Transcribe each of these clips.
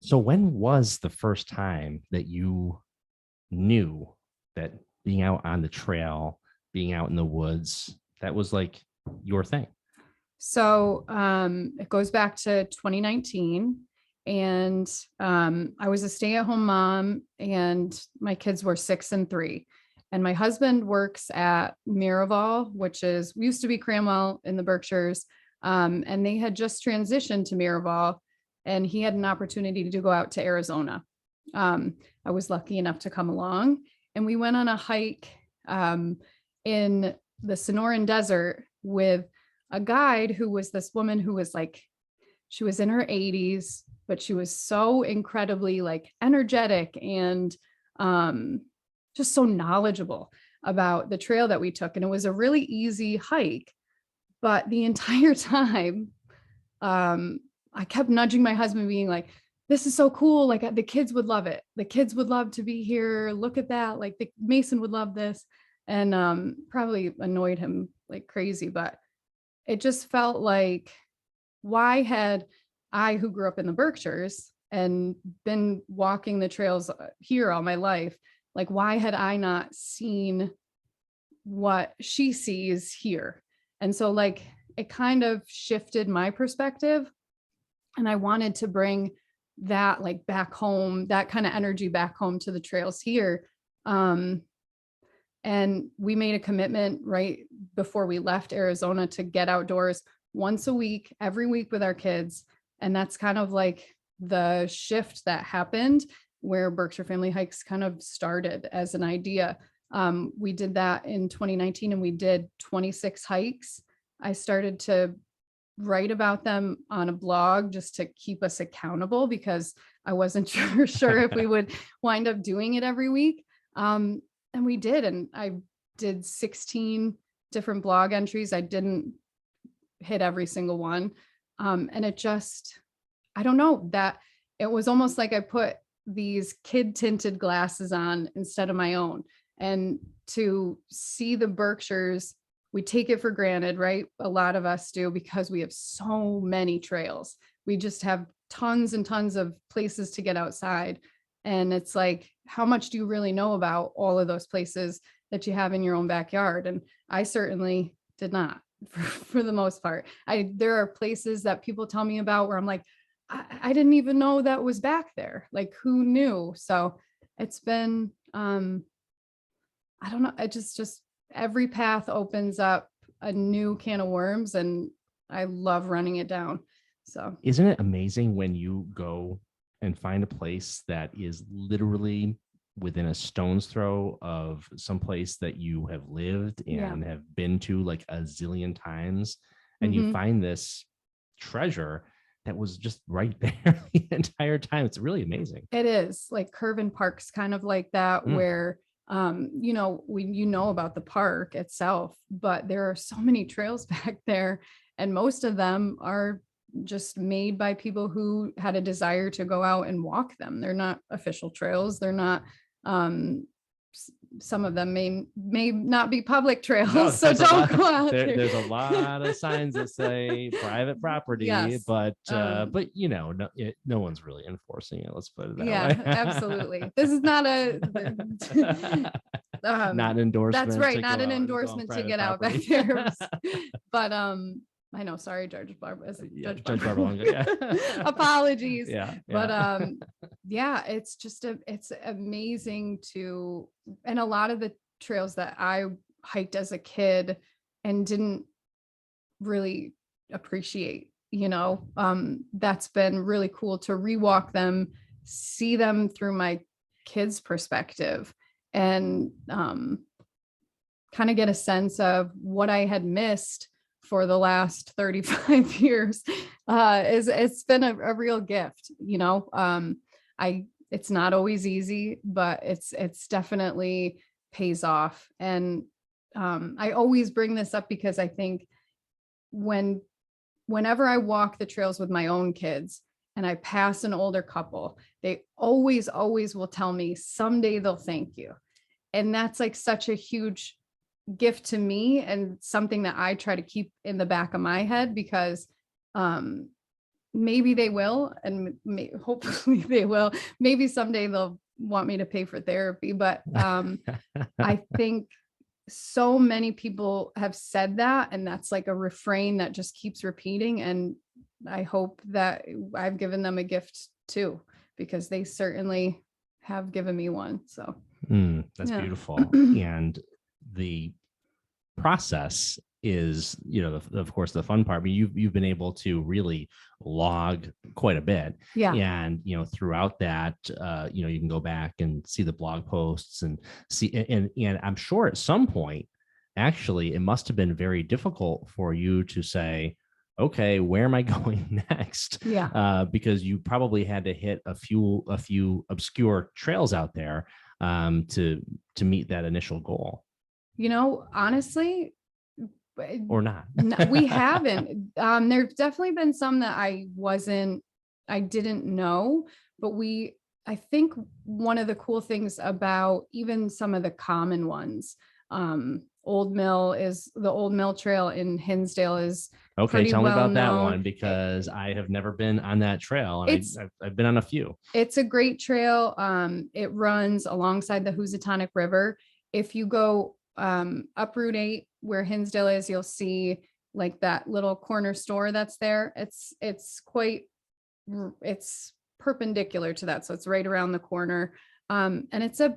So when was the first time that you knew that being out on the trail, being out in the woods, that was like your thing? So it goes back to 2019. And I was a stay-at-home mom, and my kids were 6 and 3. And my husband works at Miraval, which is we used to be Cranwell in the Berkshires. And they had just transitioned to Miraval, and he had an opportunity to go out to Arizona. I was lucky enough to come along, and we went on a hike in the Sonoran Desert with a guide who was this woman who was like, she was in her 80s, but she was so incredibly like energetic and just so knowledgeable about the trail that we took. And it was a really easy hike, but the entire time, I kept nudging my husband, being like, this is so cool. Like the kids would love it. The kids would love to be here. Look at that. Like the Mason would love this. And probably annoyed him like crazy, but it just felt like, why had I, who grew up in the Berkshires and been walking the trails here all my life, like, why had I not seen what she sees here? And so like, it kind of shifted my perspective, and I wanted to bring that like back home, that kind of energy back home to the trails here. And we made a commitment right before we left Arizona to get outdoors once a week, every week with our kids. And that's kind of like the shift that happened, where Berkshire Family Hikes kind of started as an idea. We did that in 2019, and we did 26 hikes. I started to write about them on a blog just to keep us accountable, because I wasn't sure if we would wind up doing it every week. And we did. And I did 16 different blog entries. I didn't hit every single one. And it just, I don't know, that it was almost like I put these kid tinted glasses on instead of my own. And to see the Berkshires, we take it for granted, right? A lot of us do, because we have so many trails. We just have tons and tons of places to get outside. And it's like, how much do you really know about all of those places that you have in your own backyard? And I certainly did not for the most part. There are places that people tell me about where I'm like, I didn't even know that was back there. Like, who knew? So it's been, I don't know. It just every path opens up a new can of worms, and I love running it down. So Isn't it amazing when you go and find a place that is literally within a stone's throw of some place that you have lived and have been to like a zillion times, and you find this treasure that was just right there the entire time? It's really amazing. It is like Curvin Park's kind of like that, where you know about the park itself, but there are so many trails back there, and most of them are just made by people who had a desire to go out and walk them. They're not official trails. They're not, some of them may not be public trails. No, so don't go out there. There's a lot of signs that say private property, yes. But you know, no one's really enforcing it. Let's put it that way. Yeah, absolutely. This is not a not an endorsement. That's right. Not an endorsement to get out back there. But I know, sorry, Judge Barbara. Judge Barbara. Yeah. Apologies. Yeah. But yeah, it's just it's amazing to, and a lot of the trails that I hiked as a kid and didn't really appreciate, that's been really cool to rewalk them, see them through my kids' perspective, and kind of get a sense of what I had missed for the last 35 years. It's been a real gift. It's not always easy, but it's definitely pays off. And I always bring this up because I think whenever I walk the trails with my own kids and I pass an older couple, they always will tell me someday they'll thank you. And that's like such a huge gift to me, and something that I try to keep in the back of my head, because maybe they will, and hopefully they will. Maybe someday they'll want me to pay for therapy, but I think so many people have said that, and that's like a refrain that just keeps repeating. And I hope that I've given them a gift too, because they certainly have given me one. So that's beautiful. And the process is, of course, the fun part. I mean, you've been able to really log quite a bit. Yeah. And, throughout that, you can go back and see the blog posts and see, and I'm sure at some point, actually, it must have been very difficult for you to say, okay, where am I going next? Yeah. Because you probably had to hit a few obscure trails out there to meet that initial goal. Honestly, or not. we haven't. There's definitely been some that I didn't know, but I think one of the cool things about even some of the common ones, the Old Mill Trail in Hinsdale is okay. Tell me about that one, because I have never been on that trail. And I've been on a few. It's a great trail. It runs alongside the Housatonic River. If you go up Route 8 where Hinsdale is, you'll see like that little corner store that's there. It's perpendicular to that, so it's right around the corner. And it's a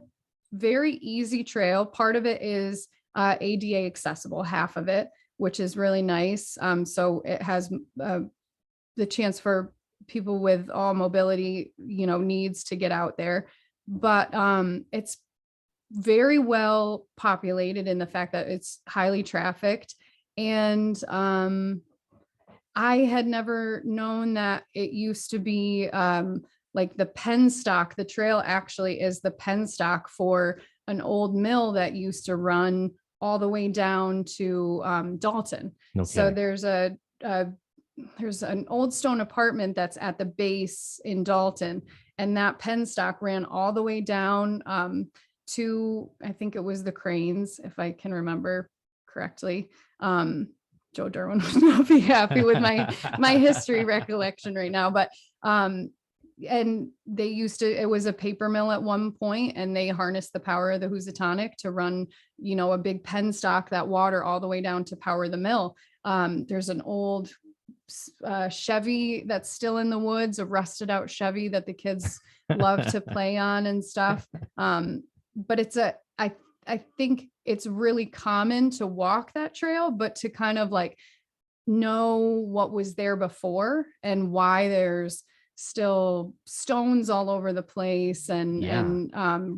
very easy trail. Part of it is ADA accessible, half of it, which is really nice. So it has the chance for people with all mobility, needs to get out there. But it's very well populated in the fact that it's highly trafficked. And I had never known that it used to be like the penstock. The trail actually is the penstock for an old mill that used to run all the way down to Dalton. Okay. So there's an old stone apartment that's at the base in Dalton, and that penstock ran all the way down to, I think it was the Cranes, if I can remember correctly. Joe Derwin would not be happy with my history recollection right now, but and they it was a paper mill at one point, and they harnessed the power of the Housatonic to run, a big penstock, that water all the way down to power the mill. There's an old Chevy that's still in the woods, a rusted out Chevy that the kids love to play on and stuff. But I think it's really common to walk that trail, but to kind of like know what was there before and why there's still stones all over the place and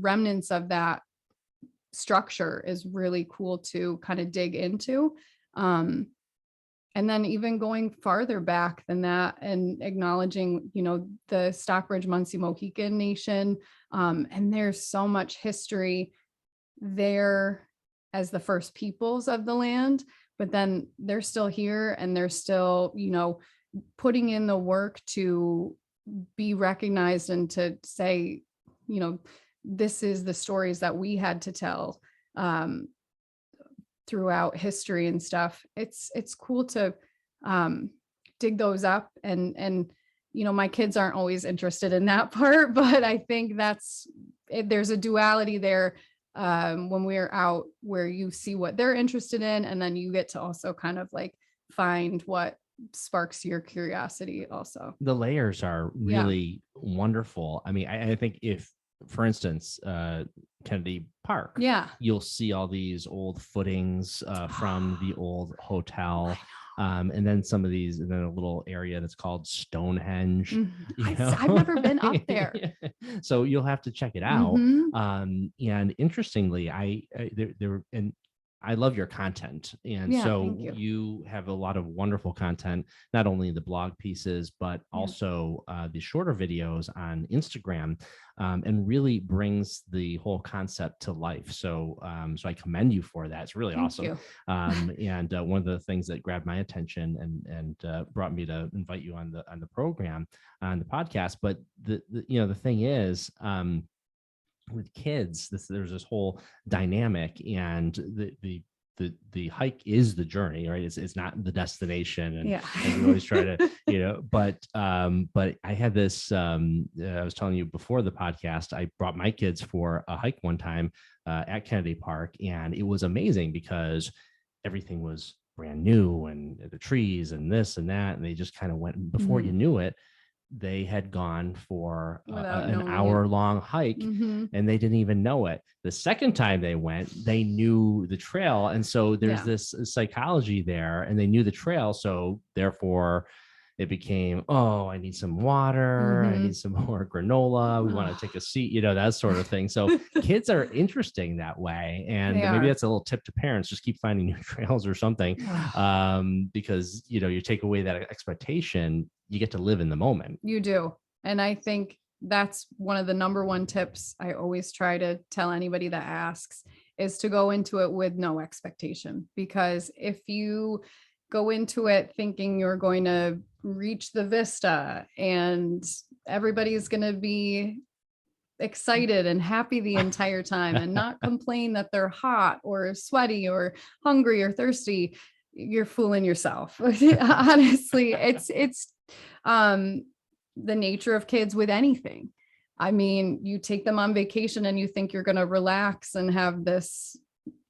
remnants of that structure is really cool to kind of dig into. And then even going farther back than that and acknowledging, the Stockbridge Munsee Mohican Nation. And there's so much history there as the first peoples of the land, but then they're still here and they're still, putting in the work to be recognized and to say, this is the stories that we had to tell throughout history and stuff. It's cool to dig those up, and my kids aren't always interested in that part, but I think there's a duality there when we're out, where you see what they're interested in, and then you get to also kind of like find what sparks your curiosity also. The layers are really wonderful. I mean, I think if, for instance, Kennedy Park, you'll see all these old footings from the old hotel. And then some of these, and then a little area that's called Stonehenge. I've never been up there. So you'll have to check it out. And interestingly, I love your content. And so you have a lot of wonderful content, not only the blog pieces, but also the shorter videos on Instagram, and really brings the whole concept to life. So I commend you for that. It's really awesome. And one of the things that grabbed my attention and brought me to invite you on the program, on the podcast. But the thing is, with kids, there's this whole dynamic, and the the hike is the journey, right? It's not the destination. And, Yeah. and we always try to, but I had this, I was telling you before the podcast, I brought my kids for a hike one time at Kennedy Park, and it was amazing because everything was brand new and the trees and this and that. And they just kind of went, before you knew it, they had gone for an hour-long hike, and they didn't even know it. The second time they went, they knew the trail. And so there's this psychology there, and they knew the trail. So therefore it became, oh, I need some water. I need some more granola. We want to take a seat, that sort of thing. So kids are interesting that way. And maybe that's a little tip to parents, just keep finding new trails or something. Because, you take away that expectation, you get to live in the moment. You do. And I think that's one of the number one tips I always try to tell anybody that asks, is to go into it with no expectation. Because if you go into it thinking you're going to reach the vista and everybody's going to be excited and happy the entire time and not complain that they're hot or sweaty or hungry or thirsty, you're fooling yourself. Honestly, it's the nature of kids with anything. I mean, you take them on vacation and you think you're going to relax and have this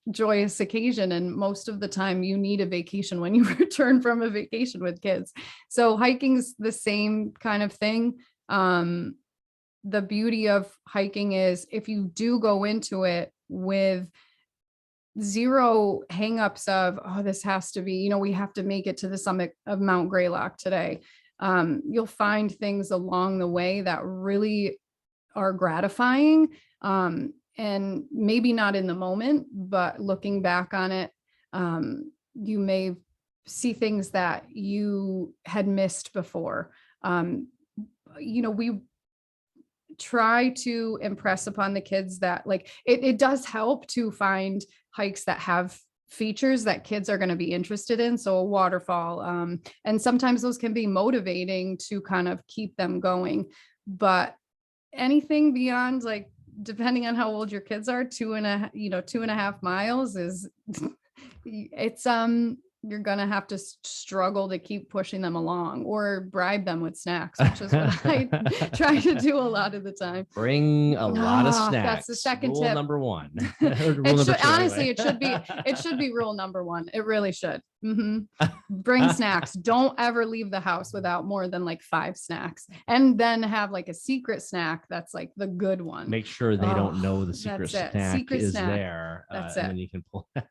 joyous occasion, and most of the time you need a vacation when you return from a vacation with kids. So hiking's the same kind of thing. The beauty of hiking is if you do go into it with zero hangups of, oh, this has to be, we have to make it to the summit of Mount Greylock today. You'll find things along the way that really are gratifying. And maybe not in the moment, but looking back on it, you may see things that you had missed before. We try to impress upon the kids that it does help to find hikes that have features that kids are going to be interested in. So a waterfall, and sometimes those can be motivating to kind of keep them going, but anything beyond, depending on how old your kids are, 2.5 miles is it's you're going to have to struggle to keep pushing them along or bribe them with snacks, which is what I try to do a lot of the time. Bring a lot of snacks. That's the second rule tip. Number one. Honestly, it should be rule number one. It really should. Bring snacks. Don't ever leave the house without more than 5 snacks, and then have a secret snack that's the good one. Make sure they don't know the secret snack is there. That's it. And then you can pull it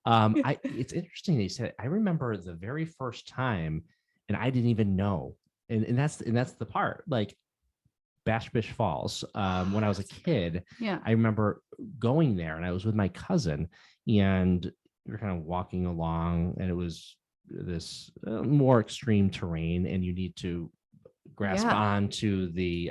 out. It's interesting that you said it. I remember the very first time, and I didn't even know, and that's the part, Bash Bish Falls. When I was a kid, I remember going there, and I was with my cousin, and we were kind of walking along, and it was this more extreme terrain, and you need to grasp onto the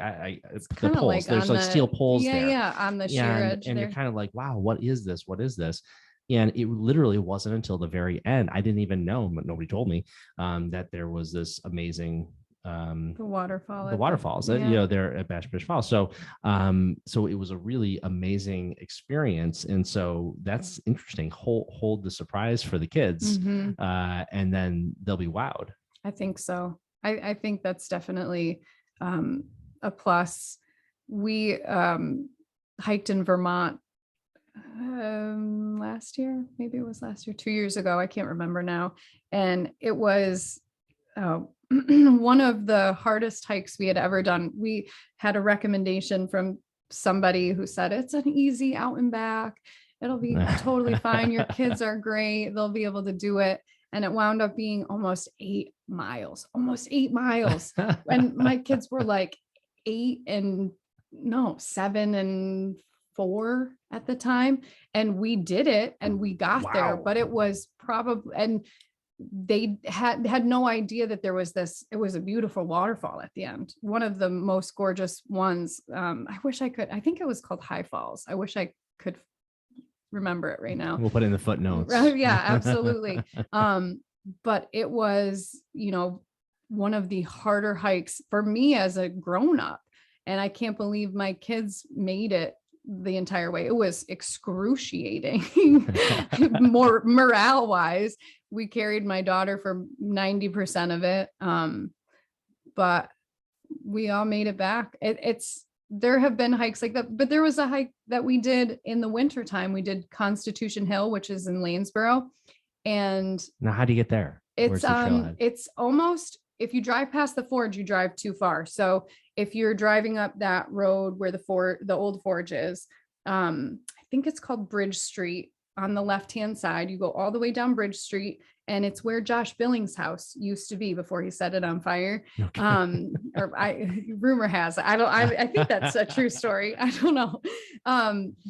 poles. There's steel poles there. Yeah, on the sheer edge. And you're kind of like, wow, what is this? What is this? And it literally wasn't until the very end, I didn't even know, but nobody told me that there was this amazing the waterfalls there at Bash Bish Falls. So it was a really amazing experience, and so that's interesting. Hold the surprise for the kids, and then they'll be wowed. I think so. I think that's definitely a plus. We hiked in Vermont last year, maybe it was last year, 2 years ago, I can't remember now, and it was one of the hardest hikes we had ever done. We had a recommendation from somebody who said it's an easy out and back, it'll be totally fine, your kids are great, they'll be able to do it. And it wound up being almost 8 miles. And my kids were 7 and 4 at the time, and we did it, and we got there, but it was probably, and they had no idea that there was this, it was a beautiful waterfall at the end, one of the most gorgeous ones. I think it was called High Falls. I wish I could remember it right now. We'll put it in the footnotes. Yeah, absolutely. But it was, one of the harder hikes for me as a grown-up, and I can't believe my kids made it the entire way. It was excruciating. More morale wise, we carried my daughter for 90% of it. But we all made it back. There have been hikes like that, but there was a hike that we did in the wintertime. We did Constitution Hill, which is in Lanesboro. And now, how do you get there? It's almost, if you drive past the forge, you drive too far. So if you're driving up that road where the old forge is, I think it's called Bridge Street, on the left-hand side, you go all the way down Bridge Street, and it's where Josh Billings' house used to be before he set it on fire. Okay. Rumor has it. I think that's a true story. I don't know.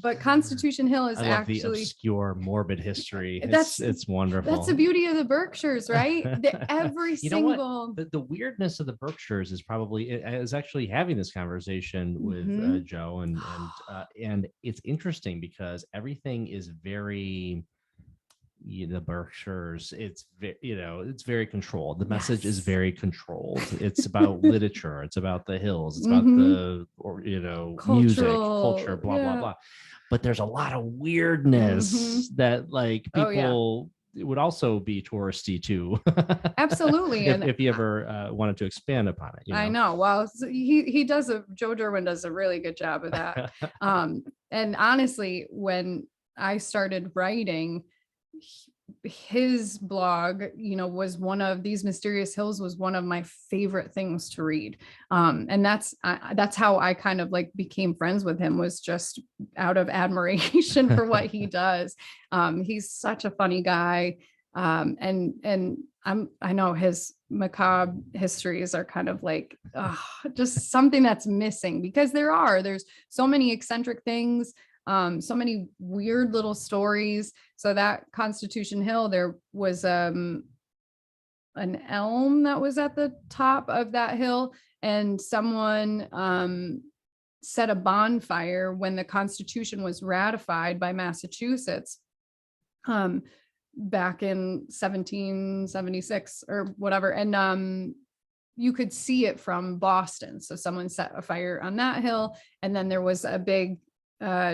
But Constitution Hill is actually the obscure, morbid history. It's wonderful. That's the beauty of the Berkshires, right? Every single. The weirdness of the Berkshires is actually having this conversation with Joe, and it's interesting because everything is very. The Berkshires, it's very controlled. The message is very controlled. It's about literature, it's about the hills, it's about the music, culture, blah blah blah. But there's a lot of weirdness that like people it would also be touristy too. Absolutely. if you ever wanted to expand upon it. I know. Well, Joe Derwin does a really good job of that. And honestly, when I started writing, his blog, was one of these Mysterious Hills was one of my favorite things to read. And that's how I kind of like became friends with him, was just out of admiration for what he does. He's such a funny guy. And I know his macabre histories are kind of like just something that's missing, because there's so many eccentric things. So many weird little stories. So that Constitution Hill, there was an elm that was at the top of that hill, and someone set a bonfire when the Constitution was ratified by Massachusetts back in 1776 or whatever. And you could see it from Boston. So someone set a fire on that hill, and then there was a big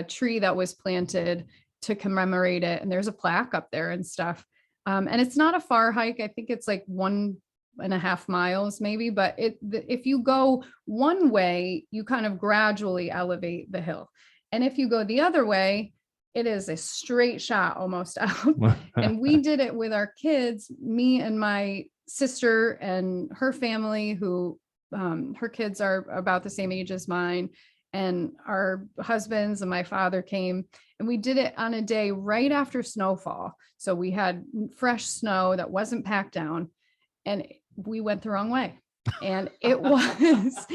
tree that was planted to commemorate it, and there's a plaque up there and stuff. And it's not a far hike. I think it's like 1.5 miles maybe, but if you go one way, you kind of gradually elevate the hill, and if you go the other way, it is a straight shot almost out. And we did it with our kids, me and my sister and her family, who her kids are about the same age as mine, and our husbands and my father came, and we did it on a day right after snowfall. So we had fresh snow that wasn't packed down, and we went the wrong way. And it was,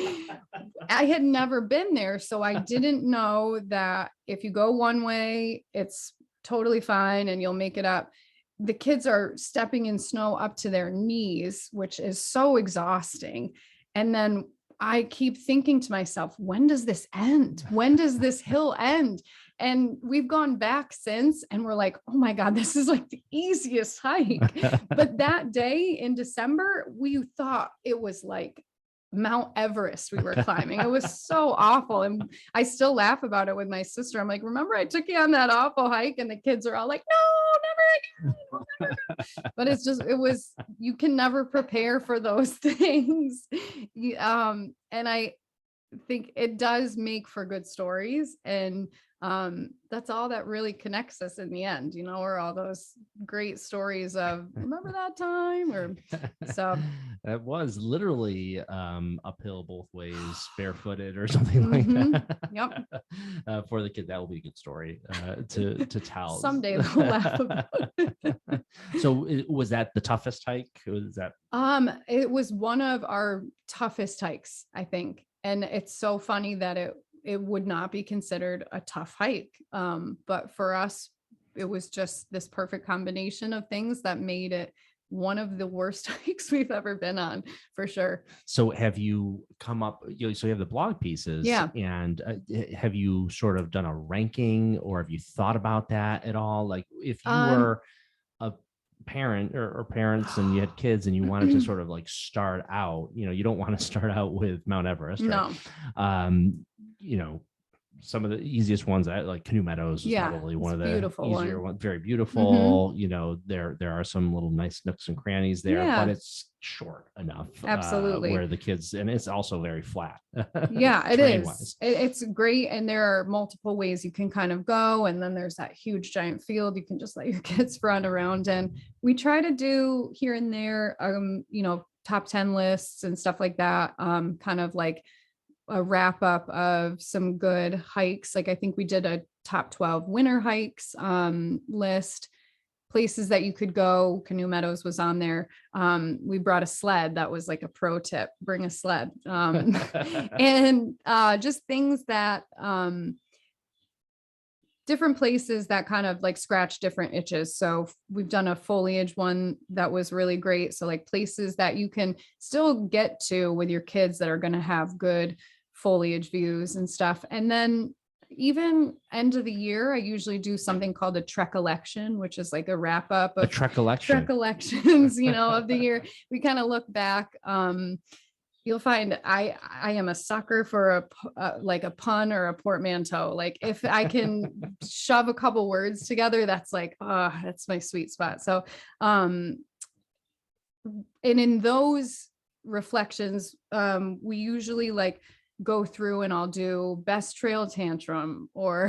I had never been there. So I didn't know that if you go one way, it's totally fine and you'll make it up. The kids are stepping in snow up to their knees, which is so exhausting. And then I keep thinking to myself, when does this end? When does this hill end? And we've gone back since, and we're like, oh my God, this is like the easiest hike. But that day in December, we thought it was like Mount Everest we were climbing. It was so awful. And I still laugh about it with my sister. I'm like, remember I took you on that awful hike? And the kids are all like, no, never again. But you can never prepare for those things. And I think it does make for good stories. And that's all that really connects us in the end, or all those great stories of remember that time, or so. That was literally uphill both ways, barefooted or something like that. Yep. For the kid, that will be a good story to tell. Someday they'll laugh about it. So was that the toughest hike? Was that? It was one of our toughest hikes, I think. And it's so funny that it would not be considered a tough hike. But for us, it was just this perfect combination of things that made it one of the worst hikes we've ever been on, for sure. So have you come up, so you have the blog pieces, and have you sort of done a ranking, or have you thought about that at all? Like if you were a parent or parents and you had kids and you wanted to sort of like start out, you don't want to start out with Mount Everest, right? No. some of the easiest ones, I like Canoe Meadows is probably one of the easier ones. Very beautiful. You know, there are some little nice nooks and crannies there, but it's short enough. Absolutely. Where the kids, and it's also very flat. Yeah, it is. It's great. And there are multiple ways you can kind of go. And then there's that huge giant field you can just let your kids run around. And we try to do here and there, you know, top 10 lists and stuff like that. Kind of like a wrap up of some good hikes. Like I think we did a top 12 winter hikes list, places that you could go. Canoe Meadows was on there. We brought a sled. That was like a pro tip, bring a sled. And just things that different places that kind of like scratch different itches. So we've done a foliage one that was really great. So like places that you can still get to with your kids that are going to have good foliage views and stuff. And then even end of the year, I usually do something called a trek election, which is like a wrap up of trek elections, you know, of the year. We kind of look back. You'll find I am a sucker for like a pun or a portmanteau. Like if I can shove a couple words together, that's like, that's my sweet spot. So, and in those reflections, we usually like go through and I'll do best trail tantrum or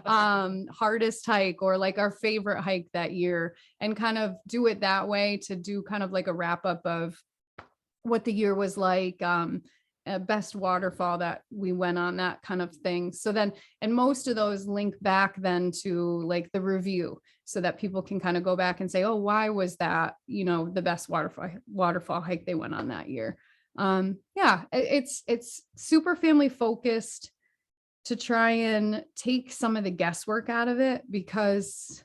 hardest hike or like our favorite hike that year, and kind of do it that way to do kind of like a wrap up of what the year was like, best waterfall that we went on, that kind of thing. So then, and most of those link back then to like the review so that people can kind of go back and say, oh, why was that, you know, the best waterfall hike they went on that year. Yeah, it's super family focused to try and take some of the guesswork out of it, because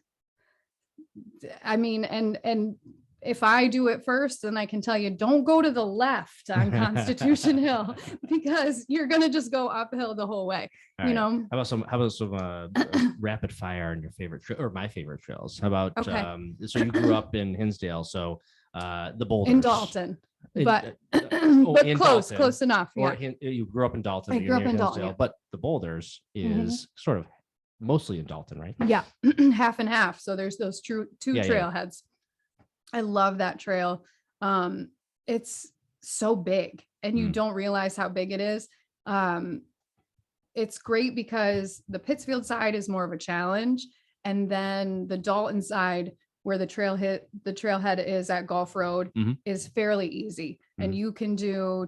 I mean, and if I do it first, then I can tell you, don't go to the left on Constitution Hill, because you're going to just go uphill the whole way. All you right. know, how about some rapid fire on your favorite or my favorite trails? How about, so you grew up in Hinsdale, so the Boulders. In Dalton. But close enough. Yeah. Or you grew up in Dalton. I grew up in Dalton, yeah. But the Boulders is sort of mostly in Dalton, right? Yeah, half and half. So there's those two trailheads. I love that trail. It's so big, and you don't realize how big it is. It's great because the Pittsfield side is more of a challenge, and then the Dalton side, where the trailhead is at Gulf Road, is fairly easy. And you can do,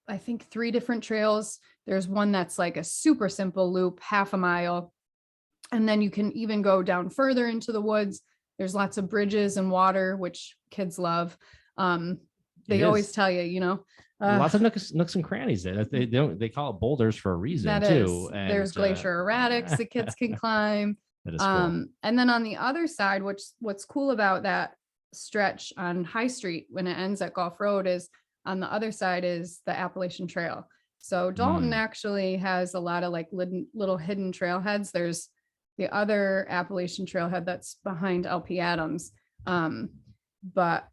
I think, 3 different trails. There's one that's like a super simple loop, half a mile. And then you can even go down further into the woods. There's lots of bridges and water, which kids love. They always tell you, you know, lots of nooks and crannies there. They call it boulders for a reason too. And there's glacier erratics the kids can climb. That is cool. And then on the other side, what's cool about that stretch on High Street when it ends at Gulf Road is on the other side is the Appalachian Trail. So Dalton actually has a lot of like little hidden trailheads. There's the other Appalachian Trailhead that's behind LP Adams. But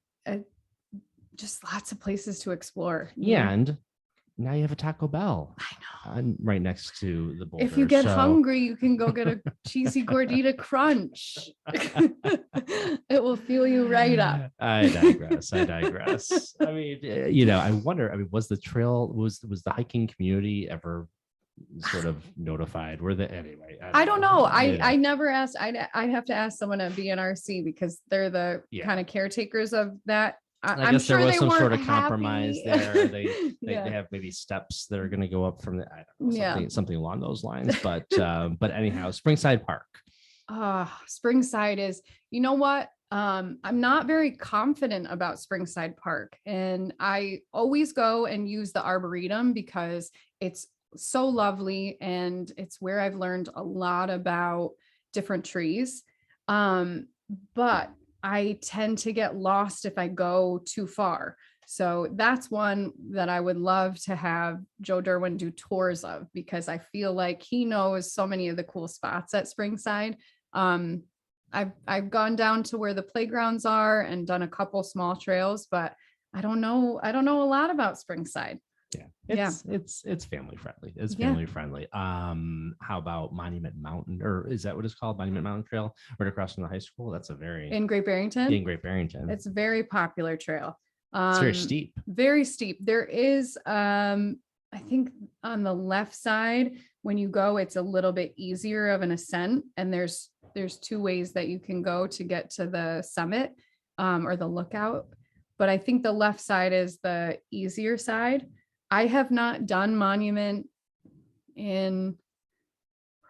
just lots of places to explore. Yeah. And now you have a Taco Bell. I know. Right next to the Boulder. If you get hungry, you can go get a cheesy gordita crunch. It will fuel you right up. I digress. I mean, you know, I wonder, was the trail, was the hiking community ever sort of notified? Were they anyway? I don't know. I never asked. I'd have to ask someone at BNRC, because they're the kind of caretakers of that. I guess there was some sort of compromise there. They have maybe steps that are going to go up from the, I don't know, something along those lines. But anyhow, Springside Park. Springside is, you know what? I'm not very confident about Springside Park, and I always go and use the Arboretum because it's so lovely, and it's where I've learned a lot about different trees. But I tend to get lost if I go too far. So that's one that I would love to have Joe Derwin do tours of, because I feel like he knows so many of the cool spots at Springside. I've gone down to where the playgrounds are and done a couple small trails, but I don't know a lot about Springside. Yeah. It's family friendly. It's family friendly. How about Monument Mountain, or is that what it's called? Monument Mountain Trail, right across from the high school. That's a very in Great Barrington. It's a very popular trail. It's very steep. Very steep. There is, I think on the left side, when you go, it's a little bit easier of an ascent. And there's two ways that you can go to get to the summit, or the lookout. But I think the left side is the easier side. I have not done Monument in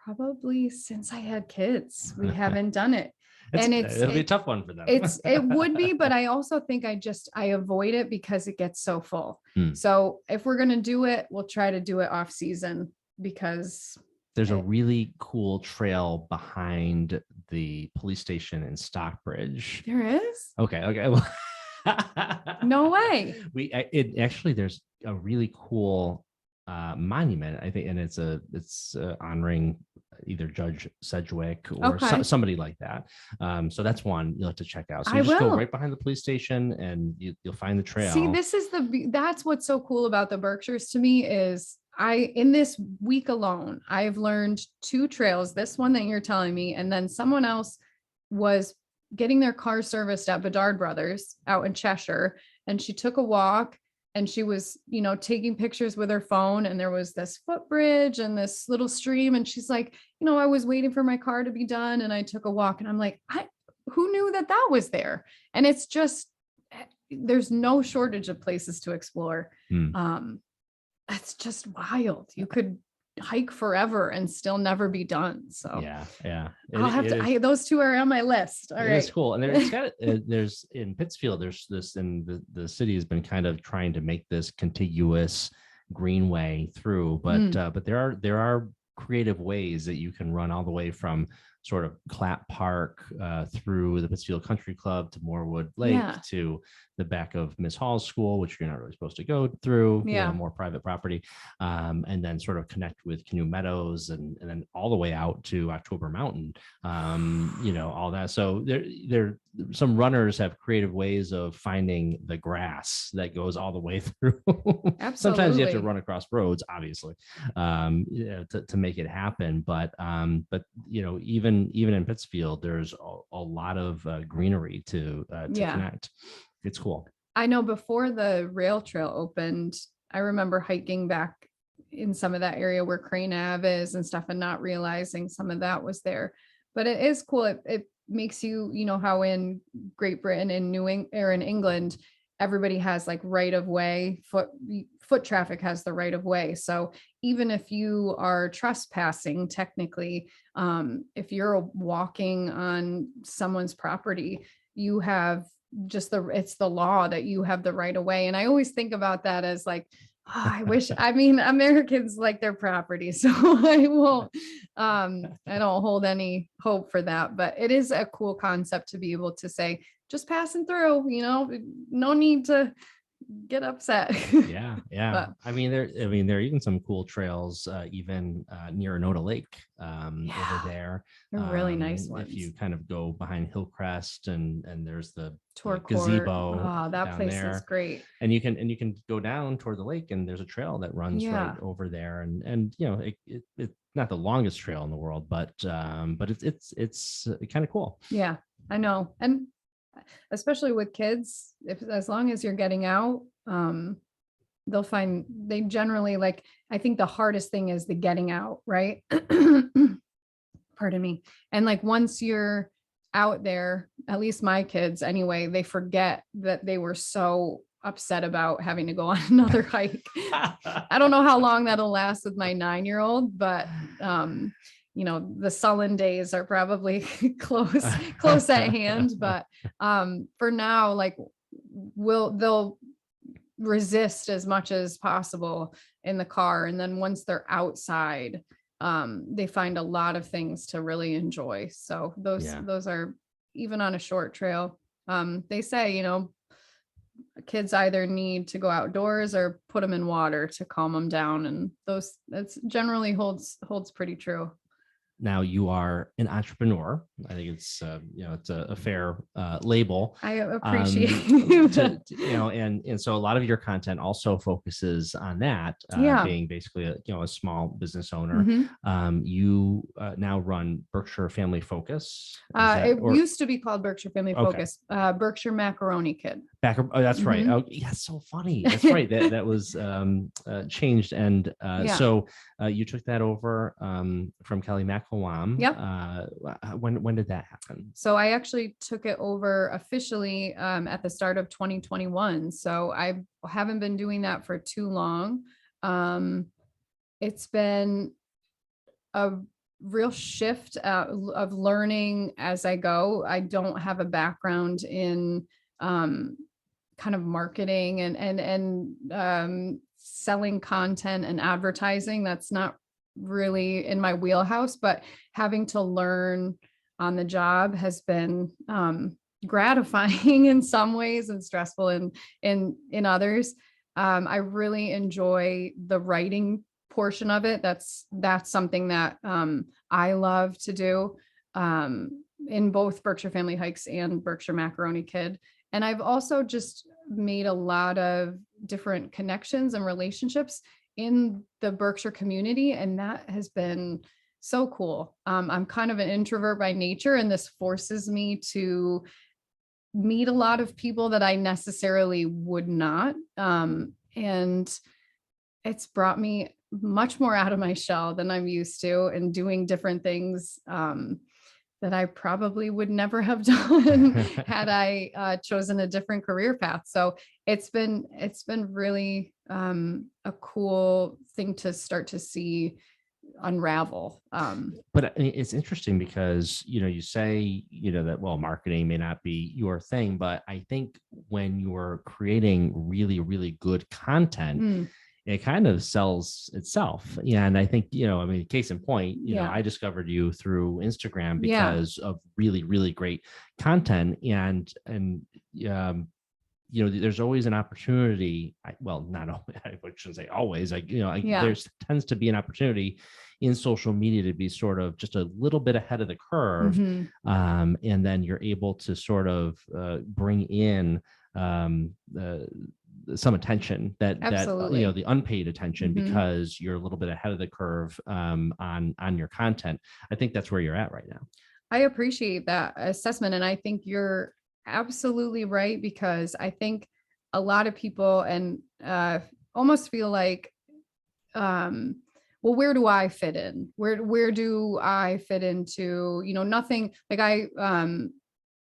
probably since I had kids. We haven't done it. It'll be a tough one for them. It would be, but I also think I avoid it because it gets so full. So if we're going to do it, we'll try to do it off season, because there's a really cool trail behind the police station in Stockbridge. There is? Okay. Well, no way. There's a really cool monument, I think, and it's honoring either Judge Sedgwick or somebody like that. So that's one you'll have to check out. So you just go right behind the police station and you'll find the trail. See, that's what's so cool about the Berkshires to me is in this week alone, I've learned 2 trails, this one that you're telling me, and then someone else was getting their car serviced at Bedard Brothers out in Cheshire. And she took a walk and she was, taking pictures with her phone, and there was this footbridge and this little stream. And she's like, I was waiting for my car to be done, and I took a walk, and I'm like, who knew that was there? And it's just, there's no shortage of places to explore. That's just wild. You could hike forever and still never be done. So yeah. I'll have to. Those 2 are on my list. All right, it's cool. And there's in Pittsfield, there's this, and the city has been kind of trying to make this contiguous greenway through, but there are creative ways that you can run all the way from sort of Clap Park through the Pittsfield Country Club to Moorwood Lake to the back of Miss Hall's school, which you're not really supposed to go through, more private property, and then sort of connect with Canoe Meadows and then all the way out to October Mountain, all that. So there some runners have creative ways of finding the grass that goes all the way through. Absolutely. Sometimes you have to run across roads, obviously, to make it happen. But even in Pittsfield, there's a lot of greenery to connect. It's cool. I know before the rail trail opened, I remember hiking back in some of that area where Crane Ave is and stuff, and not realizing some of that was there. But it is cool. It makes you, how in Great Britain and in England, everybody has like right of way, foot traffic has the right of way. So even if you are trespassing, technically, if you're walking on someone's property, you have it's the law that you have the right of way. And I always think about that as like, Americans like their property, so I don't hold any hope for that, but it is a cool concept to be able to say, just passing through, no need to get upset. Yeah. But, there are even some cool trails, even near Onoda Lake over there. They're really nice ones. If you kind of go behind Hillcrest and there's the gazebo. Oh, that place is great. And you can go down toward the lake, and there's a trail that runs right over there. And it's not the longest trail in the world, but it's kind of cool. Yeah, I know. And especially with kids, as long as you're getting out, they generally like, I think the hardest thing is the getting out, right? Pardon me. And like, once you're out there, at least my kids anyway, they forget that they were so upset about having to go on another hike. I don't know how long that'll last with my 9-year-old, but the sullen days are probably close at hand. But for now, like they'll resist as much as possible in the car. And then once they're outside, they find a lot of things to really enjoy. So those are, even on a short trail, they say, kids either need to go outdoors or put them in water to calm them down. And that's generally holds pretty true. Now you are an entrepreneur. I think it's it's a fair label. I appreciate that. And so a lot of your content also focuses on that, being basically a small business owner. You now run Berkshire Family Focus. Used to be called Berkshire Family Focus. Berkshire Macaroni Kid. That's right. Oh, yeah, so funny. That's right. That was changed, and so you took that over from Kelly McElwain. Yep. When did that happen? So I actually took it over officially at the start of 2021. So I haven't been doing that for too long. It's been a real shift of learning as I go. I don't have a background in kind of marketing and selling content and advertising. That's not really in my wheelhouse, but having to learn on the job has been gratifying in some ways and stressful in others. I really enjoy the writing portion of it. That's something that I love to do in both Berkshire Family Hikes and Berkshire Macaroni Kid. And I've also just made a lot of different connections and relationships in the Berkshire community. And that has been so cool. I'm kind of an introvert by nature, and this forces me to meet a lot of people that I necessarily would not. And it's brought me much more out of my shell than I'm used to, and doing different things that I probably would never have done had I chosen a different career path. So it's been really a cool thing to start to see unravel. But it's interesting because, you say, that, well, marketing may not be your thing, but I think when you're creating really, really good content, it kind of sells itself. And I think, case in point, I discovered you through Instagram because of really, really great content. And there's always an opportunity. Not always, I shouldn't say always, there tends to be an opportunity in social media to be sort of just a little bit ahead of the curve. And then you're able to sort of bring in some attention that the unpaid attention, because you're a little bit ahead of the curve on your content. I think that's where you're at right now. I appreciate that assessment. And I think you're absolutely right, because I think a lot of people and almost feel like, well, where do I fit in? Where do I fit into, nothing like I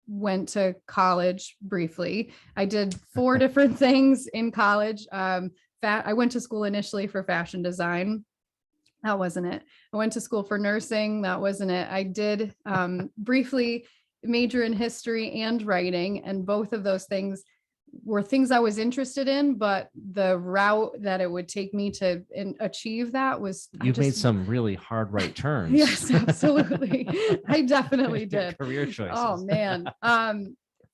went to college briefly. I did 4 different things in college. I went to school initially for fashion design. That wasn't it. I went to school for nursing. That wasn't it. I did briefly major in history and writing, and both of those things were things I was interested in, but the route that it would take me to achieve that was... You've made some really hard right turns. Yes, absolutely. I definitely did. Career choices. Oh man.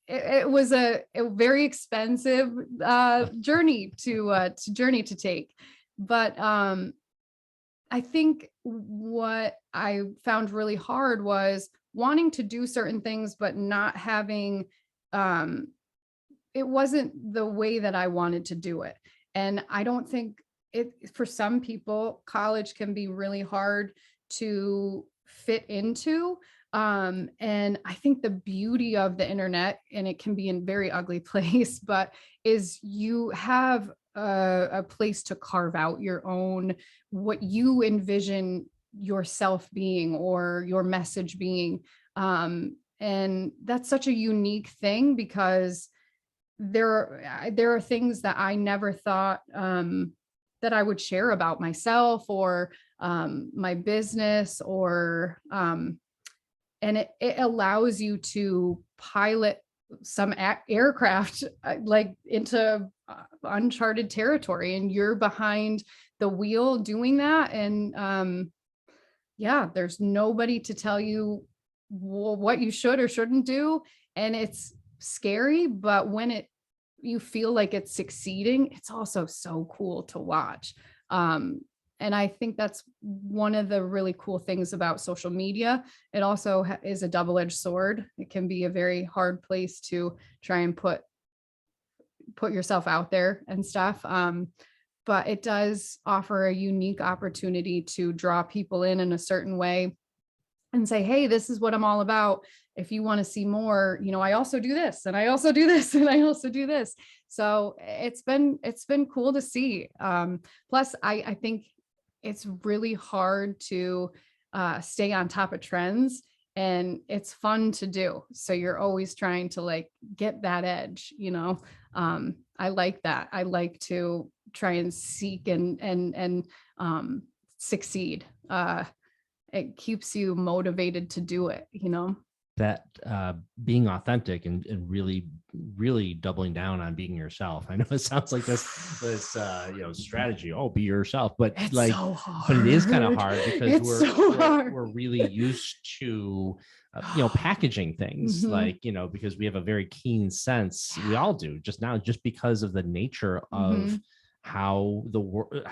It was a very expensive journey to take. But I think what I found really hard was wanting to do certain things, but not having, it wasn't the way that I wanted to do it. And I don't think for some people, college can be really hard to fit into. And I think the beauty of the internet, and it can be in a very ugly place, but is you have a place to carve out your own, what you envision yourself being or your message being. And that's such a unique thing, because there are things that I never thought that I would share about myself or my business, or and it allows you to pilot some aircraft like into uncharted territory, and you're behind the wheel doing that. And there's nobody to tell you what you should or shouldn't do. And it's scary, but when you feel like it's succeeding, it's also so cool to watch. And I think that's one of the really cool things about social media. It also is a double-edged sword. It can be a very hard place to try and put yourself out there and stuff. But it does offer a unique opportunity to draw people in a certain way and say, hey, this is what I'm all about. If you want to see more, I also do this, and I also do this, and I also do this. So it's been cool to see. Plus I think it's really hard to stay on top of trends, and it's fun to do. So you're always trying to like get that edge, I like that. I like to try and seek and succeed. It keeps you motivated to do it, That being authentic and really doubling down on being yourself. I know it sounds like this strategy. Oh, be yourself, but it's like, so hard. but it is kind of hard because it's we're really used to packaging things like because we have a very keen sense. We all do just because of the nature of how the world,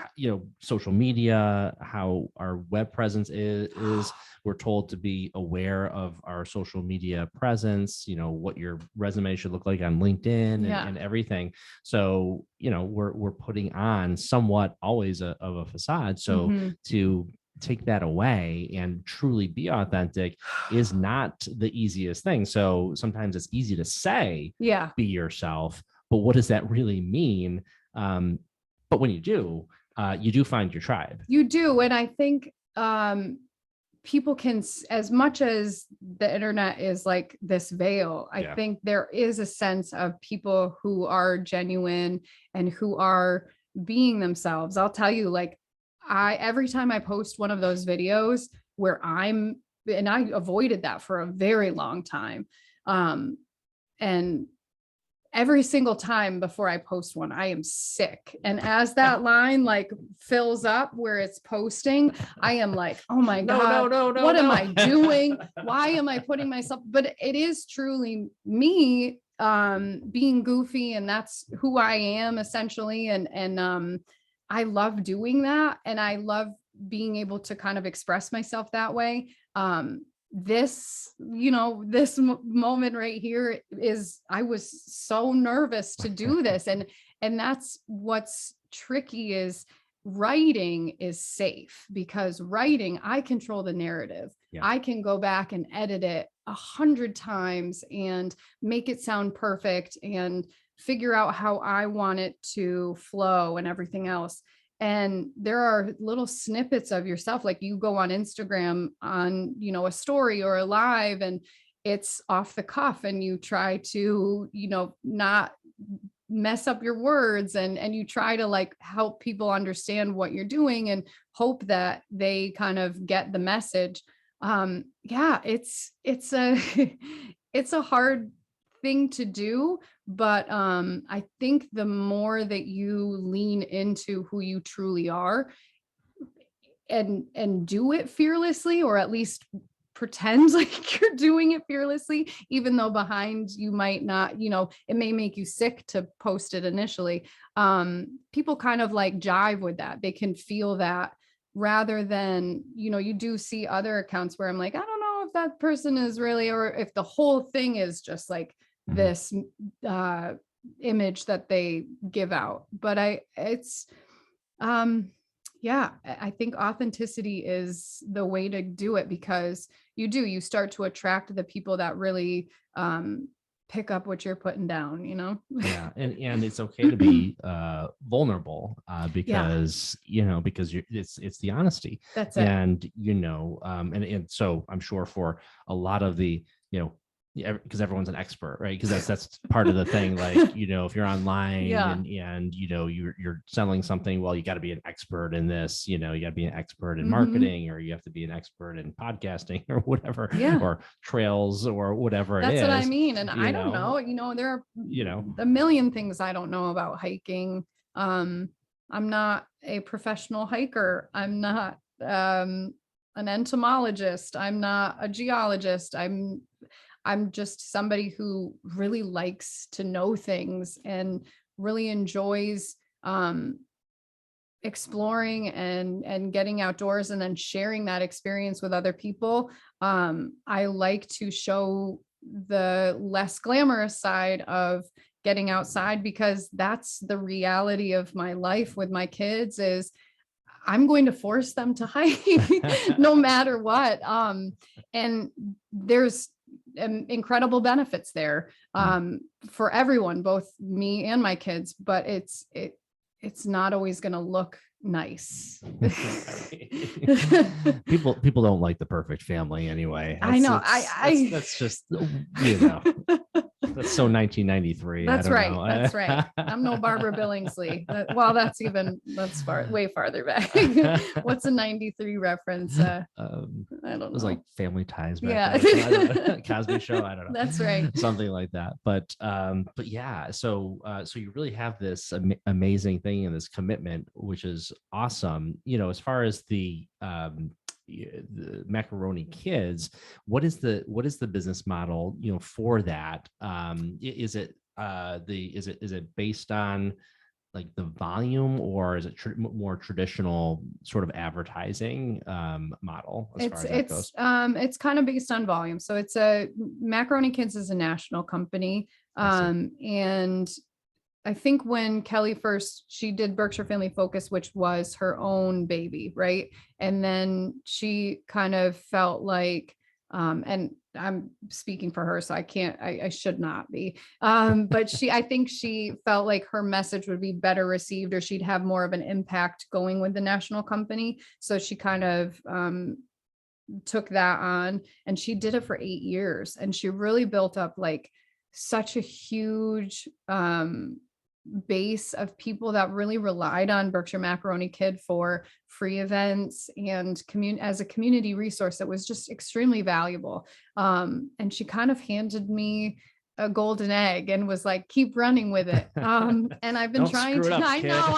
social media, how our web presence is. We're told to be aware of our social media presence, what your resume should look like on LinkedIn and everything. So, we're putting on somewhat always of a facade. So to take that away and truly be authentic is not the easiest thing. So sometimes it's easy to say, be yourself, but what does that really mean? But when you do find your tribe. You do. And I think people can, as much as the internet is like this veil, I think there is a sense of people who are genuine and who are being themselves. I'll tell you, like, every time I post one of those videos where and I avoided that for a very long time. And every single time before I post one, I am sick. And as that line like fills up where it's posting, I am like, oh my God, what am I doing? Why am I putting myself? But it is truly me being goofy, and that's who I am essentially. And I love doing that. And I love being able to kind of express myself that way. This moment right here is, I was so nervous to do this. And that's what's tricky, is writing is safe, because writing, I control the narrative. I can go back and edit it 100 times and make it sound perfect and figure out how I want it to flow and everything else. And there are little snippets of yourself, like you go on Instagram on, a story or a live, and it's off the cuff, and you try to, not mess up your words, and you try to like help people understand what you're doing and hope that they kind of get the message. It's a it's a hard thing to do, but I think the more that you lean into who you truly are and do it fearlessly, or at least pretend like you're doing it fearlessly, even though behind you might not, it may make you sick to post it initially. People kind of like jive with that. They can feel that, rather than, you do see other accounts where I'm like, I don't know if that person is really, or if the whole thing is just like this image that they give out. But I think authenticity is the way to do it, because you start to attract the people that really pick up what you're putting down, Yeah. And it's okay to be vulnerable because, because it's the honesty. That's it. And, and so I'm sure for a lot of the, because everyone's an expert, right? Because that's part of the thing. Like, if you're online and you're selling something, well, you got to be an expert in this, you got to be an expert in marketing, or you have to be an expert in podcasting or whatever, or trails or whatever it is. That's what I mean. And I don't know, there are, a million things I don't know about hiking. I'm not a professional hiker. I'm not an entomologist. I'm not a geologist. I'm just somebody who really likes to know things and really enjoys exploring and getting outdoors and then sharing that experience with other people. I like to show the less glamorous side of getting outside, because that's the reality of my life with my kids. Is I'm going to force them to hike no matter what. And there's incredible benefits there for everyone, both me and my kids, but it's not always going to look nice. people don't like the perfect family anyway. I know. That's just, that's so 1993. That's right. Know. That's right. I'm no Barbara Billingsley. That's way farther back. What's a 93 reference? I don't know. It was like Family Ties back yeah. then. Cosby Show. I don't know. That's right. Something like that. But yeah, so you really have this amazing thing and this commitment, which is awesome. As far as the Macaroni Kids, what is the business model for that? Is it based on like the volume, or is it more traditional sort of advertising model as far as that goes? It's kind of based on volume. So Macaroni Kids is a national company, and I think when Kelly she did Berkshire Family Focus, which was her own baby, right? And then she kind of felt like, and I'm speaking for her, so I should not be. But I think she felt like her message would be better received, or she'd have more of an impact going with the national company. So she kind of took that on, and she did it for 8 years. And she really built up like such a huge base of people that really relied on Berkshire Macaroni Kid for free events and as a community resource that was just extremely valuable. And she kind of handed me a golden egg and was like, keep running with it. And I've been trying to, I know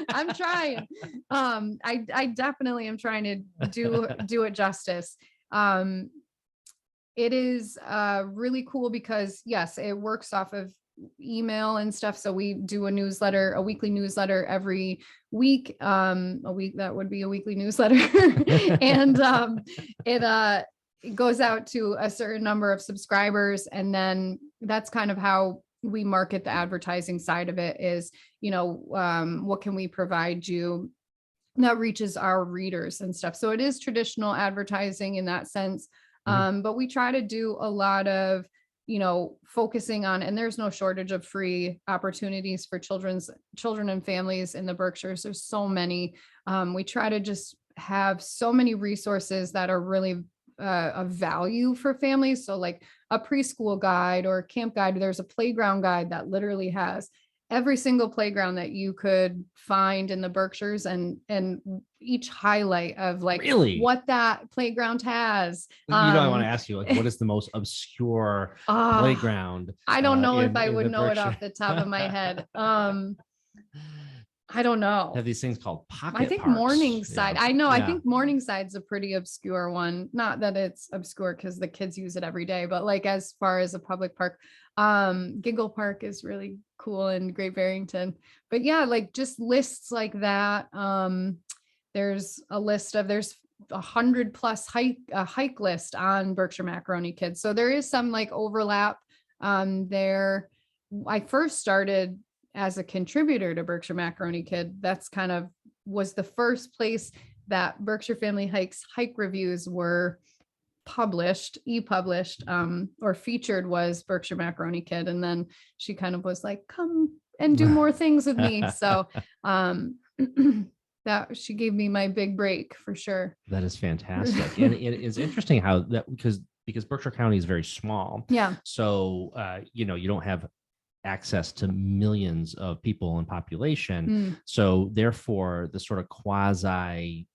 I'm trying. I definitely am trying to do it justice. It is really cool because yes, it works off of email and stuff. So we do a weekly newsletter every week. That would be a weekly newsletter. And it goes out to a certain number of subscribers. And then that's kind of how we market the advertising side of it is, what can we provide you that reaches our readers and stuff. So it is traditional advertising in that sense. But we try to do a lot of focusing on, and there's no shortage of free opportunities for children and families in the Berkshires. There's so many. We try to just have so many resources that are really of value for families. So like a preschool guide or a camp guide. There's a playground guide that literally has every single playground that you could find in the Berkshires, and each highlight of like what that playground has. I want to ask you, like, what is the most obscure playground? I don't know if I would know it off the top of my head. I don't know. Have these things called pocket I think parks. Morningside. I know. Yeah. I think Morningside's a pretty obscure one. Not that it's obscure because the kids use it every day, but like as far as a public park, Giggle Park is really cool in Great Barrington. But yeah, like just lists like that. There's 100+ hike list on Berkshire Macaroni Kids. So there is some like overlap there. I first started as a contributor to Berkshire Macaroni Kid. That's kind of was the first place that Berkshire Family Hikes hike reviews were e-published, or featured, was Berkshire Macaroni Kid. And then she kind of was like, come and do more things with me. So that she gave me my big break for sure. That is fantastic. And it is interesting how that, because Berkshire County is very small. Yeah. So, you don't have access to millions of people in population. So therefore the sort of quasi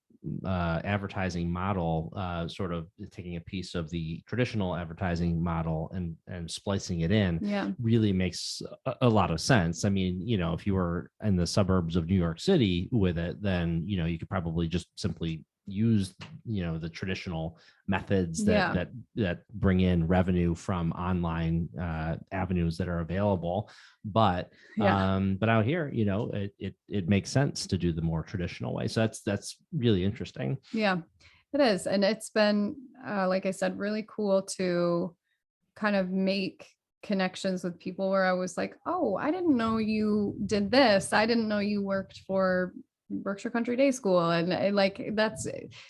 advertising model, sort of taking a piece of the traditional advertising model and splicing it in, really makes a lot of sense. I mean, if you were in the suburbs of New York City with it, then, you could probably just simply use, the traditional methods Yeah. that bring in revenue from online avenues that are available. But out here, it makes sense to do the more traditional way. So that's really interesting. Yeah, it is. And it's been, like I said, really cool to kind of make connections with people where I was like, oh, I didn't know you did this. I didn't know you worked for Berkshire Country Day School. And like,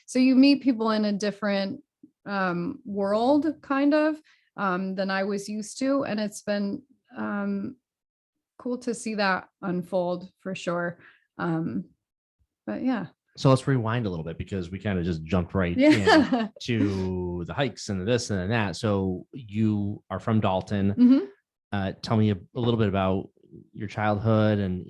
so you meet people in a different world kind of than I was used to. And it's been cool to see that unfold for sure. But yeah. So let's rewind a little bit, because we kind of just jumped right into the hikes and this and that. So you are from Dalton. Mm-hmm. Tell me a little bit about your childhood, and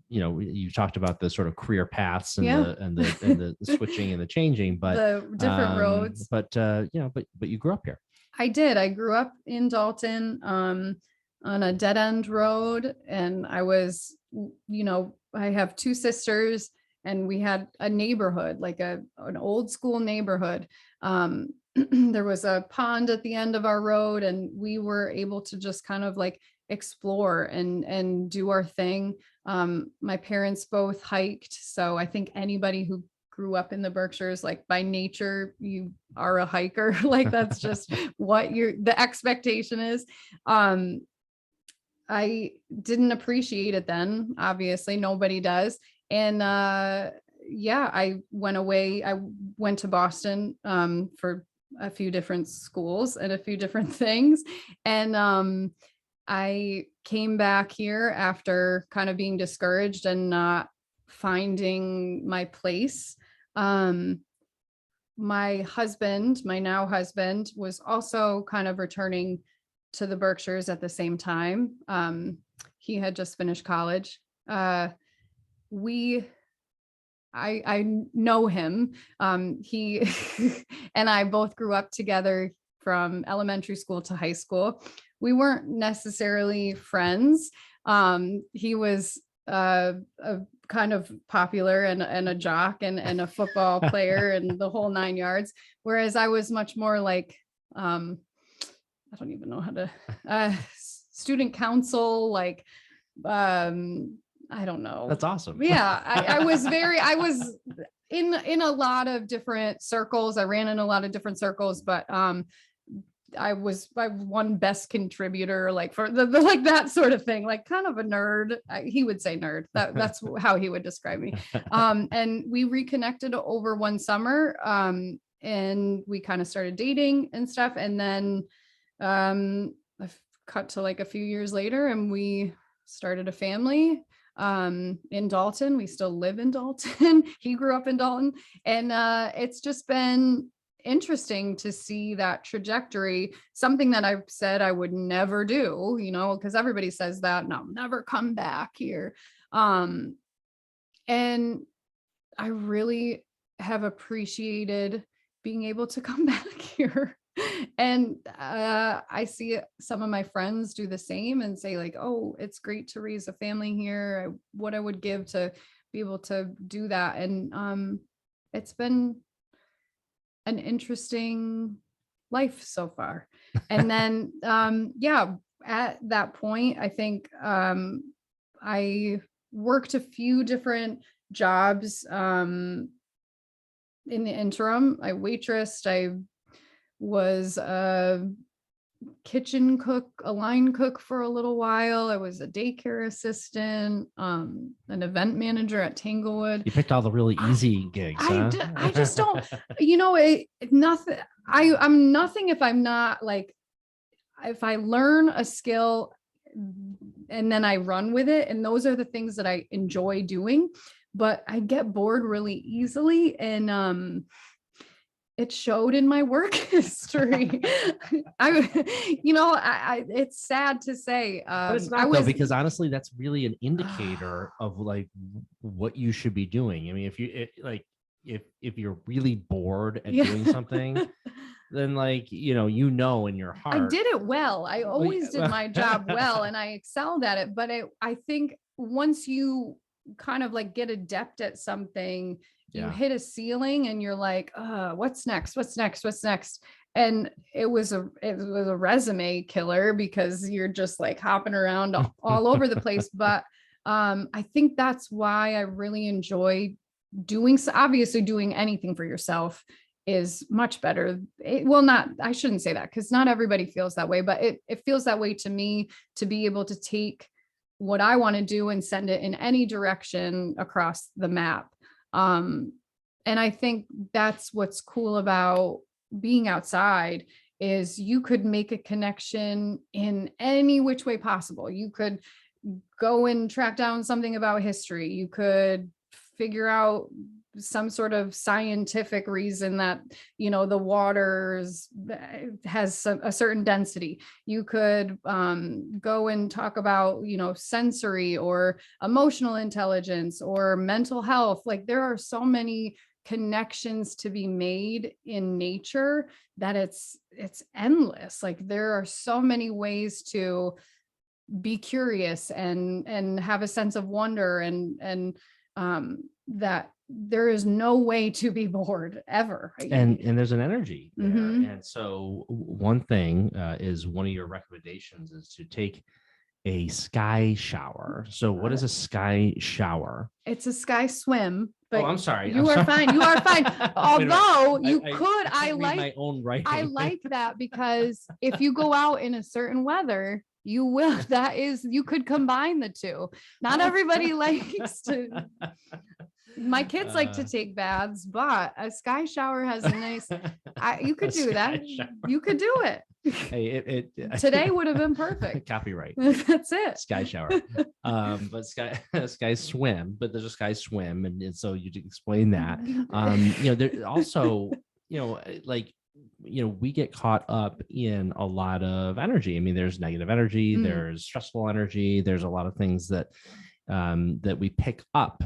you talked about the sort of career paths and the switching and the changing, but the different roads. But you grew up here. I did. I grew up in Dalton on a dead end road, and I was, I have two sisters. And we had a neighborhood, like an old school neighborhood. There was a pond at the end of our road, and we were able to just kind of like explore and do our thing. My parents both hiked. So I think anybody who grew up in the Berkshires, like by nature, you are a hiker. Like that's just what the expectation is. I didn't appreciate it then. Obviously, nobody does. And I went away. I went to Boston for a few different schools and a few different things. And I came back here after kind of being discouraged and not finding my place. My now husband, was also kind of returning to the Berkshires at the same time. He had just finished college. I know him. He and I both grew up together from elementary school to high school. We weren't necessarily friends. He was a kind of popular and a jock and a football player and the whole 9 yards. Whereas I was much more like, I don't even know how to, student council, like, I don't know. That's awesome. Yeah. I was in a lot of different circles. I ran in a lot of different circles, but I won best contributor, like for the like that sort of thing, like kind of a nerd. He would say nerd. That's how he would describe me. And we reconnected over one summer, and we kind of started dating and stuff. And then I've cut to like a few years later, and we started a family in Dalton. We still live in Dalton. He grew up in Dalton, and it's just been interesting to see that trajectory, something that I've said I would never do, because everybody says that, and I'll never come back here. And I really have appreciated being able to come back here. And I see some of my friends do the same and say like, oh, it's great to raise a family here. What I would give to be able to do that. And it's been an interesting life so far. And then, at that point, I think I worked a few different jobs in the interim. I waitressed. I was a kitchen cook, a line cook for a little while. I was a daycare assistant, an event manager at Tanglewood. You picked all the really easy gigs. I just don't, nothing. I'm nothing if I'm not like, if I learn a skill and then I run with it. And those are the things that I enjoy doing, but I get bored really easily. And, it showed in my work history. It's sad to say. But it's not though, because honestly, that's really an indicator of like what you should be doing. I mean, if you're really bored at doing something, then like, in your heart. I did it well. I always did my job well, and I excelled at it. But I think once you kind of like get adept at something, you Yeah. hit a ceiling and you're like, what's next? What's next? What's next? And it was a resume killer because you're just like hopping around all over the place. But I think that's why I really enjoy obviously doing anything for yourself is much better. I shouldn't say that because not everybody feels that way, but it feels that way to me, to be able to take what I want to do and send it in any direction across the map. And I think that's what's cool about being outside is you could make a connection in any which way possible. You could go and track down something about history. You could figure out some sort of scientific reason that, the waters has a certain density. You could go and talk about, sensory or emotional intelligence or mental health. Like there are so many connections to be made in nature that it's endless. Like there are so many ways to be curious and have a sense of wonder and that there is no way to be bored ever. And there's an energy there. Mm-hmm. And so one thing is one of your recommendations is to take a sky shower. So what is a sky shower? It's a sky swim. But I'm sorry. You are fine. You are fine. Although I like my own writing. I like that because if you go out in a certain weather, you could combine the two. Not everybody likes to. My kids like to take baths, but a sky shower has a nice. You could do that. Shower. You could do it. Hey, today would have been perfect. Copyright. That's it. Sky shower. But sky swim. But there's a sky swim, and so you explain that. There also, we get caught up in a lot of energy. I mean, there's negative energy, there's stressful energy, there's a lot of things that we pick up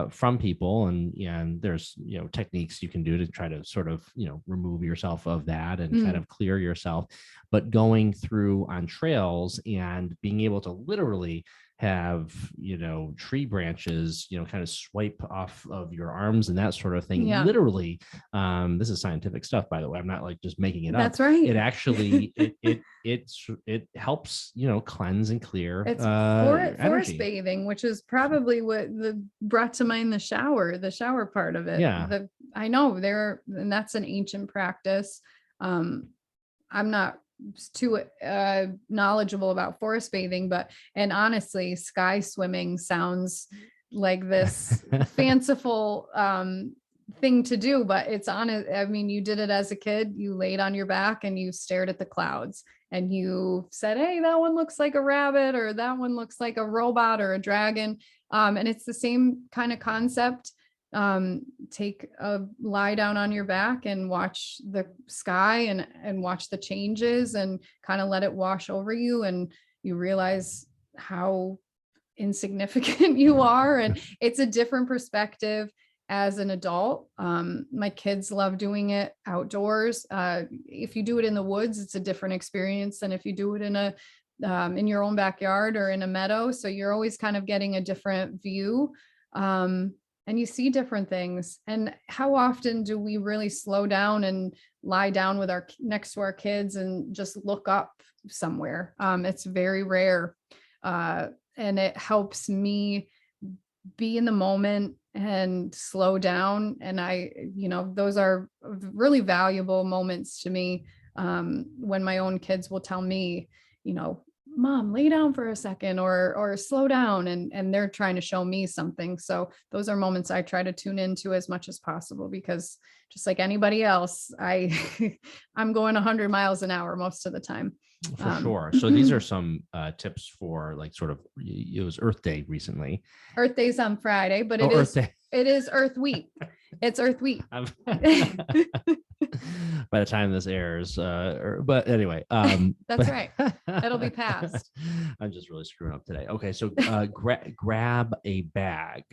from people, and there's techniques you can do to try to sort of remove yourself of that and kind of clear yourself. But going through on trails and being able to literally have tree branches kind of swipe off of your arms and that sort of thing. Literally, this is scientific stuff, by the way. I'm not like just making it up. That's right. It actually it helps cleanse and clear. It's forest bathing, which is probably what brought to mind the shower part of it. I know and that's an ancient practice. I'm not too knowledgeable about forest bathing, and honestly, sky swimming sounds like this fanciful thing to do, but you did it as a kid. You laid on your back and you stared at the clouds and you said, hey, that one looks like a rabbit, or that one looks like a robot or a dragon. And it's the same kind of concept. Take a lie down on your back and watch the sky and watch the changes and kind of let it wash over you, and you realize how insignificant you are. And it's a different perspective as an adult. My kids love doing it outdoors. If you do it in the woods, it's a different experience than if you do it in your own backyard or in a meadow. So you're always kind of getting a different view. And you see different things. And how often do we really slow down and lie down with next to our kids and just look up somewhere? It's very rare. And it helps me be in the moment and slow down. And those are really valuable moments to me. When my own kids will tell me, Mom, lay down for a second or slow down. And they're trying to show me something. So those are moments I try to tune into as much as possible, because just like anybody else, I'm going 100 miles an hour most of the time. For sure. So these are some tips for like sort of, it was Earth Day recently. Earth Day's on Friday, but it is Earth Week. It's Earth Week. By the time this airs, but anyway, that's right. It'll be passed. I'm just really screwing up today. Okay, so grab a bag.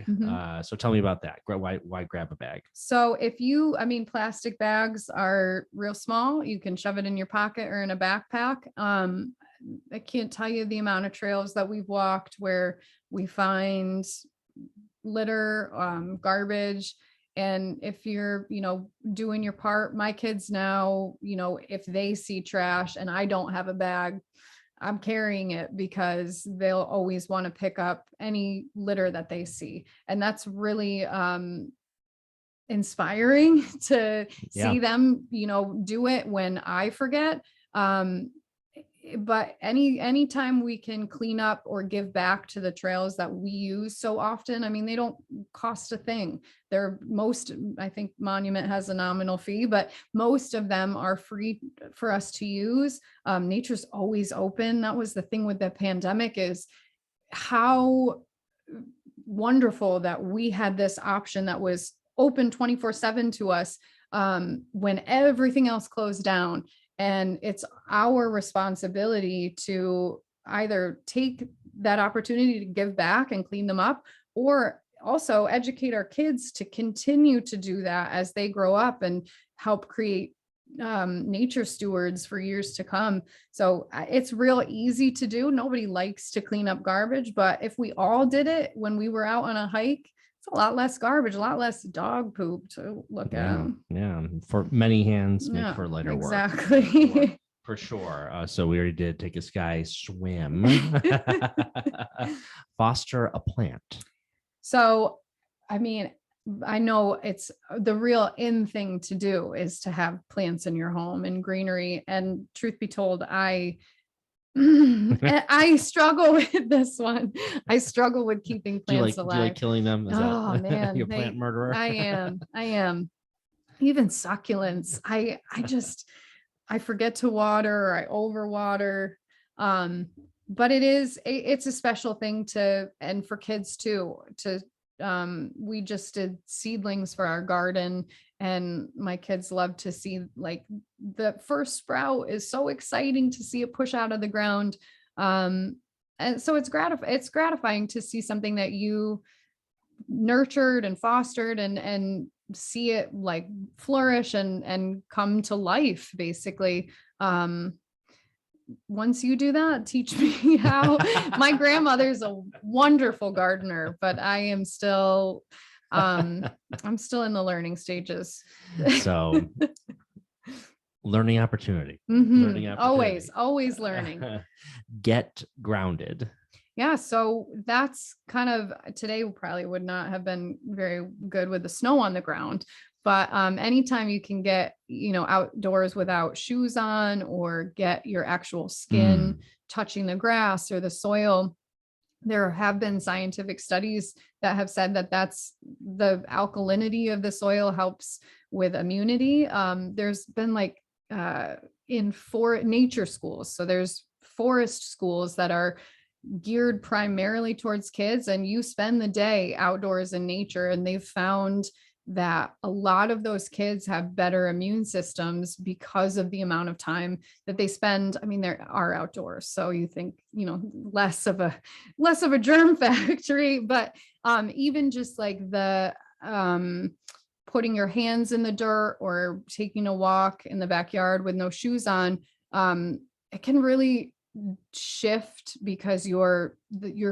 So tell me about that. Why grab a bag? So plastic bags are real small. You can shove it in your pocket or in a backpack. I can't tell you the amount of trails that we've walked where we find litter, garbage. And if you're, doing your part, my kids now, if they see trash and I don't have a bag, I'm carrying it because they'll always want to pick up any litter that they see. And that's really inspiring to see them, do it when I forget. But anytime we can clean up or give back to the trails that we use so often, I mean, they don't cost a thing. I think Monument has a nominal fee, but most of them are free for us to use. Nature's always open. That was the thing with the pandemic, is how wonderful that we had this option that was open 24/7 to us when everything else closed down. And it's our responsibility to either take that opportunity to give back and clean them up, or also educate our kids to continue to do that as they grow up and help create nature stewards for years to come. So it's real easy to do. Nobody likes to clean up garbage, but if we all did it when we were out on a hike, it's a lot less garbage, a lot less dog poop to look at. Yeah. For many hands, make for lighter work. Exactly. For sure. So we already did take a sky swim. Foster a plant. So, I mean, I know it's the real in thing to do is to have plants in your home and greenery. And truth be told, I struggle with this one. I struggle with keeping plants alive. Do you like killing them? Is that man, you're a plant murderer? I am. Even succulents. I forget to water, or I overwater. But it's a special thing and for kids too, we just did seedlings for our garden, and my kids love to see, like, the first sprout is so exciting to see it push out of the ground. And so it's gratifying to see something that you nurtured and fostered and see it like flourish and come to life, basically. Once you do that, teach me how. My grandmother's a wonderful gardener, but I am still, I'm still in the learning stages. So learning opportunity. Learning opportunity. Always learning. Get grounded. Yeah. So that's kind of, today probably would not have been very good with the snow on the ground, but anytime you can get, outdoors without shoes on, or get your actual skin touching the grass or the soil, there have been scientific studies that have said that that's the alkalinity of the soil helps with immunity. There's been in nature schools. So there's forest schools that are geared primarily towards kids, and you spend the day outdoors in nature, and they've found that a lot of those kids have better immune systems because of the amount of time that they spend. I mean, they are outdoors, so you think, less of a germ factory, but even just like the putting your hands in the dirt or taking a walk in the backyard with no shoes on, it can really shift because your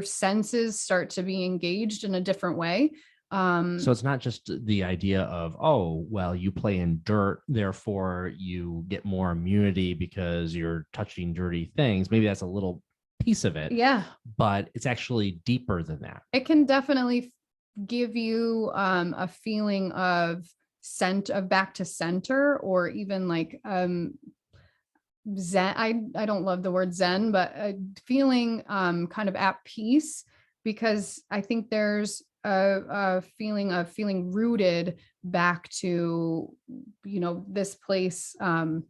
senses start to be engaged in a different way. So it's not just the idea of, oh, well, you play in dirt, therefore you get more immunity because you're touching dirty things. Maybe that's a little piece of it. Yeah. But it's actually deeper than that. It can definitely give you a feeling of back to center, or even like Zen. I don't love the word Zen, but feeling kind of at peace, because I think there's a feeling of feeling rooted back to, this place of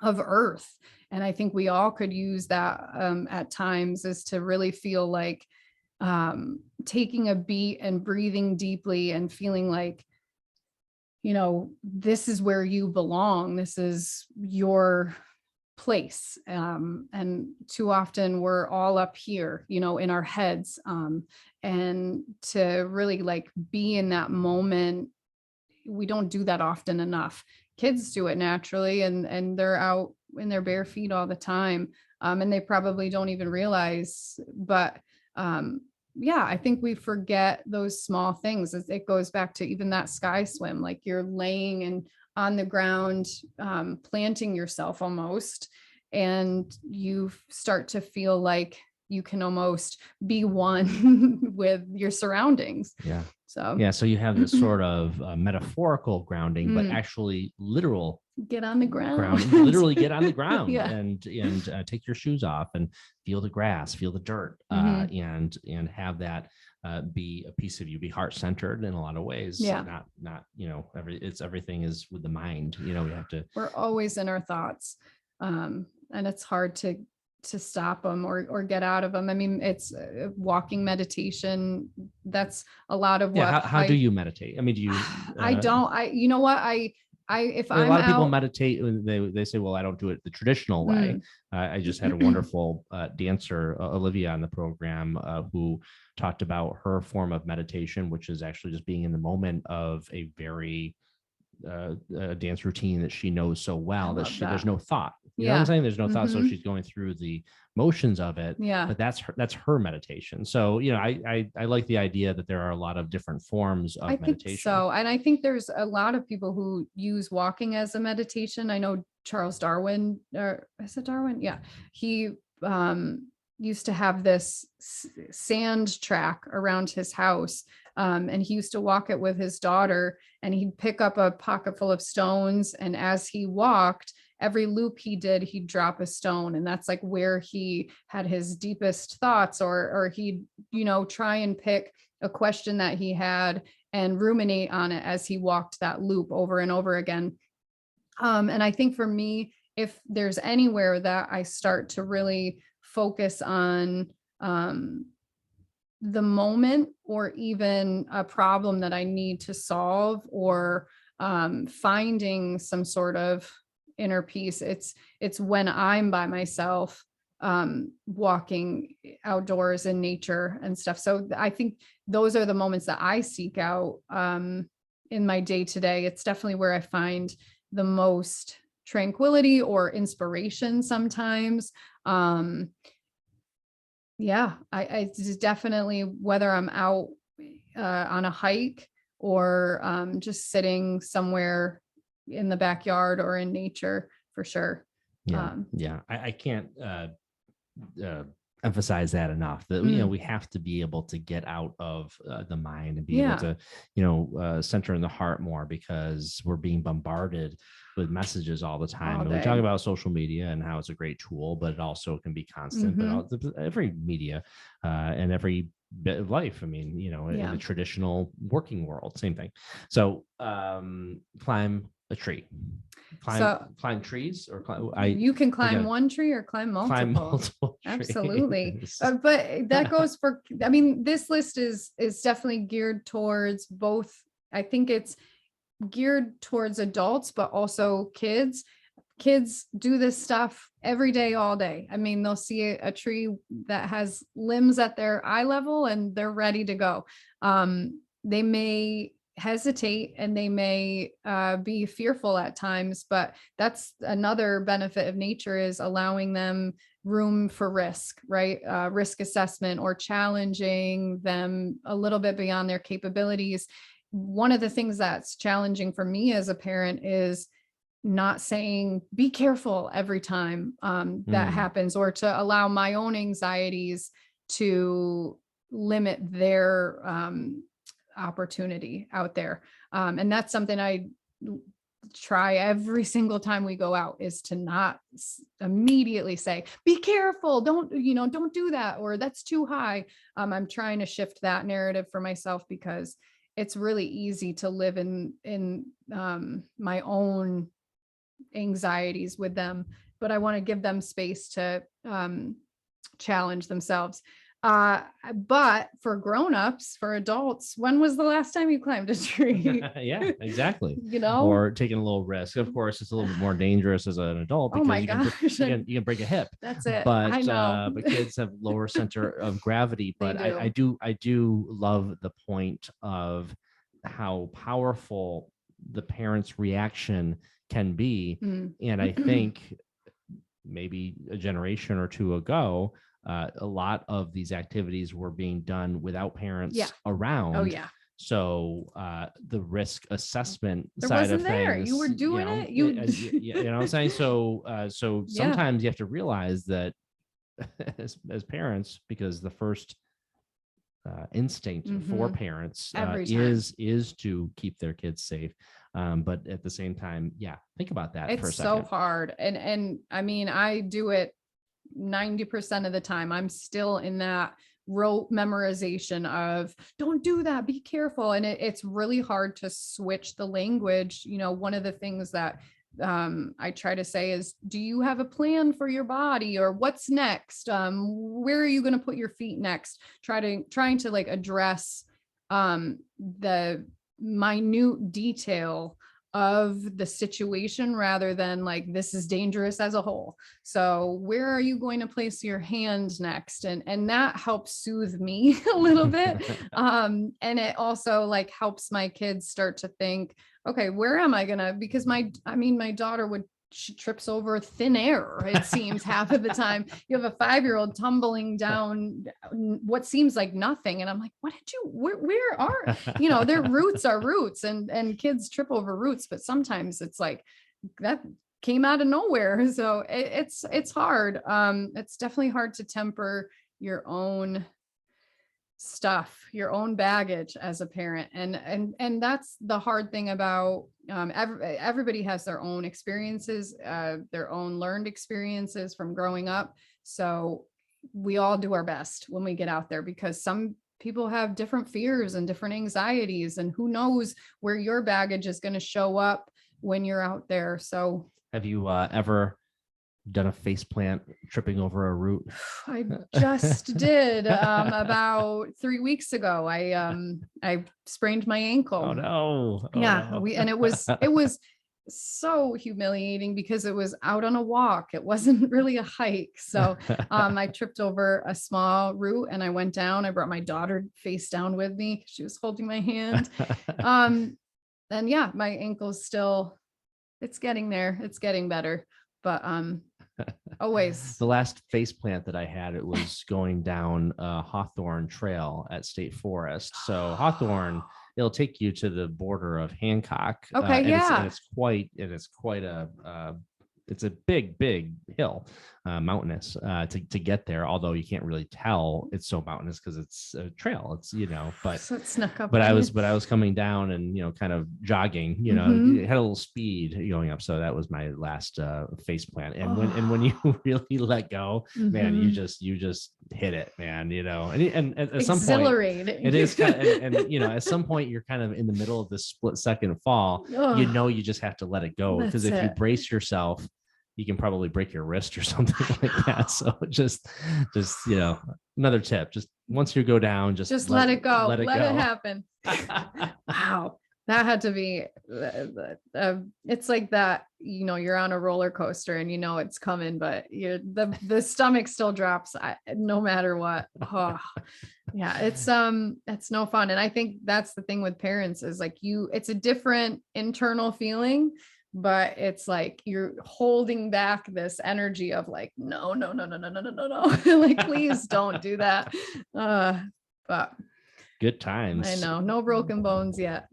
earth. And I think we all could use that at times, is to really feel like taking a beat and breathing deeply and feeling like, this is where you belong. This is your place. And too often we're all up here, in our heads. And to really be in that moment, we don't do that often enough. Kids do it naturally, and they're out in their bare feet all the time. And they probably don't even realize, but yeah, I think we forget those small things. It goes back to even that sky swim, like you're laying and on the ground, planting yourself almost, and you start to feel like you can almost be one with your surroundings. Yeah. So Yeah. So you have this sort of metaphorical grounding, but actually literal get on the ground. Literally get on the ground Yeah. and take your shoes off and feel the grass, feel the dirt, and have that be a piece of you, be heart centered in a lot of ways. Yeah. Not everything is with the mind. We have to. We're always in our thoughts, and it's hard to stop them or get out of them. I mean, it's walking meditation. That's a lot of what. Yeah. How do you meditate? I mean, do you? I don't. You know what? If I'm a lot of people out, meditate, they say, well, I don't do it the traditional way. I just had a wonderful dancer, Olivia, on the program who talked about her form of meditation, which is actually just being in the moment of a very dance routine that she knows so well that there's no thought. You know what I'm saying? There's no thought. So she's going through the motions of it. Yeah. But that's her meditation. So, I like the idea that there are a lot of different forms of meditation. Think so. And I think there's a lot of people who use walking as a meditation. I know Charles Darwin, or is it Darwin? Yeah. He used to have this sand track around his house. And he used to walk it with his daughter, and he'd pick up a pocket full of stones. And as he walked, every loop he did, he'd drop a stone. And that's like where he had his deepest thoughts, or he'd, try and pick a question that he had and ruminate on it as he walked that loop over and over again. And I think for me, if there's anywhere that I start to really focus on the moment, or even a problem that I need to solve, or finding some sort of inner peace, it's when I'm by myself, walking outdoors in nature and stuff. So I think those are the moments that I seek out in my day to day. It's definitely where I find the most tranquility or inspiration sometimes. Yeah, I definitely, whether I'm out on a hike, or just sitting somewhere in the backyard or in nature, for sure. Yeah. I can't emphasize that enough, that we have to be able to get out of the mind and be able to center in the heart more, because we're being bombarded with messages all the time. And we talk about social media and how it's a great tool, but it also can be constant. But every media and every bit of life, I mean, in the traditional working world, same thing. So climb a tree. Climb trees, or you can climb one tree or climb multiple. Absolutely. But that goes for, I mean, this list is definitely geared towards both. I think it's geared towards adults, but also kids. Kids do this stuff every day, all day. I mean, they'll see a tree that has limbs at their eye level and they're ready to go. They may hesitate and they may be fearful at times, but that's another benefit of nature, is allowing them room for risk, right? Risk assessment, or challenging them a little bit beyond their capabilities. One of the things that's challenging for me as a parent is not saying, be careful every time that happens, or to allow my own anxieties to limit their opportunity out there. And that's something I try every single time we go out, is to not immediately say, be careful, don't do that, or that's too high. I'm trying to shift that narrative for myself, because it's really easy to live in my own anxieties with them, but I want to give them space to challenge themselves. But for grown-ups, for adults, when was the last time you climbed a tree? Yeah, exactly. Or taking a little risk. Of course, it's a little bit more dangerous as an adult, because you can break a hip. That's it. But I know. but kids have lower center of gravity. But I do love the point of how powerful the parent's reaction can be. And I think maybe a generation or two ago, a lot of these activities were being done without parents Yeah. around. Oh yeah. So the risk assessment There side wasn't of there. things, You were doing it. you know what I'm saying? So Yeah. sometimes you have to realize that as parents, because the first instinct for parents Every time. is to keep their kids safe. But at the same time, yeah, think about that for a It's second. so hard. And I mean, I do it 90% of the time. I'm still in that rote memorization of don't do that, be careful. And it's really hard to switch the language. You know, one of the things that I try to say is, do you have a plan for your body, or what's next? Where are you going to put your feet next? Trying to like address the minute detail of the situation rather than like, this is dangerous as a whole. So where are you going to place your hand next? And that helps soothe me a little bit. And it also like helps my kids start to think, okay, where am I gonna, because my daughter she trips over thin air, it seems half of the time. You have a 5-year-old tumbling down what seems like nothing. And I'm like, where are, their roots are roots, and kids trip over roots, but sometimes it's like that came out of nowhere. So it's hard. It's definitely hard to temper your own stuff, your own baggage as a parent. And that's the hard thing about everybody has their own experiences, their own learned experiences from growing up. So we all do our best when we get out there, because some people have different fears and different anxieties, and who knows where your baggage is going to show up when you're out there. So have you ever done a face plant tripping over a root? I just did about 3 weeks ago. I sprained my ankle. Oh no. No. And it was so humiliating because it was out on a walk. It wasn't really a hike. So I tripped over a small root and I went down. I brought my daughter face down with me because she was holding my hand. And yeah, my ankle's still, it's getting there. It's getting better. But always. The last face plant that I had, it was going down Hawthorne Trail at State Forest. So Hawthorne, it'll take you to the border of Hancock. Okay, and it's quite it's a big hill, mountainous to get there. Although you can't really tell it's so mountainous because it's a trail. It's but so it snuck up. But I was coming down and kind of jogging. It had a little speed going up. So that was my last face plant. And when you really let go, man, you just hit it, man. And at some point, it is kind of, and at some point you're kind of in the middle of this split second fall. You just have to let it go, because if you brace yourself, you can probably break your wrist or something like that. So just another tip, just once you go down, just let it go. Let it happen. Wow. That had to be, it's like that, you're on a roller coaster and it's coming, but the stomach still drops no matter what. Oh, yeah, it's no fun. And I think that's the thing with parents is like it's a different internal feeling, but it's like you're holding back this energy of like, no, like, please don't do that. But good times. I know, no broken bones yet.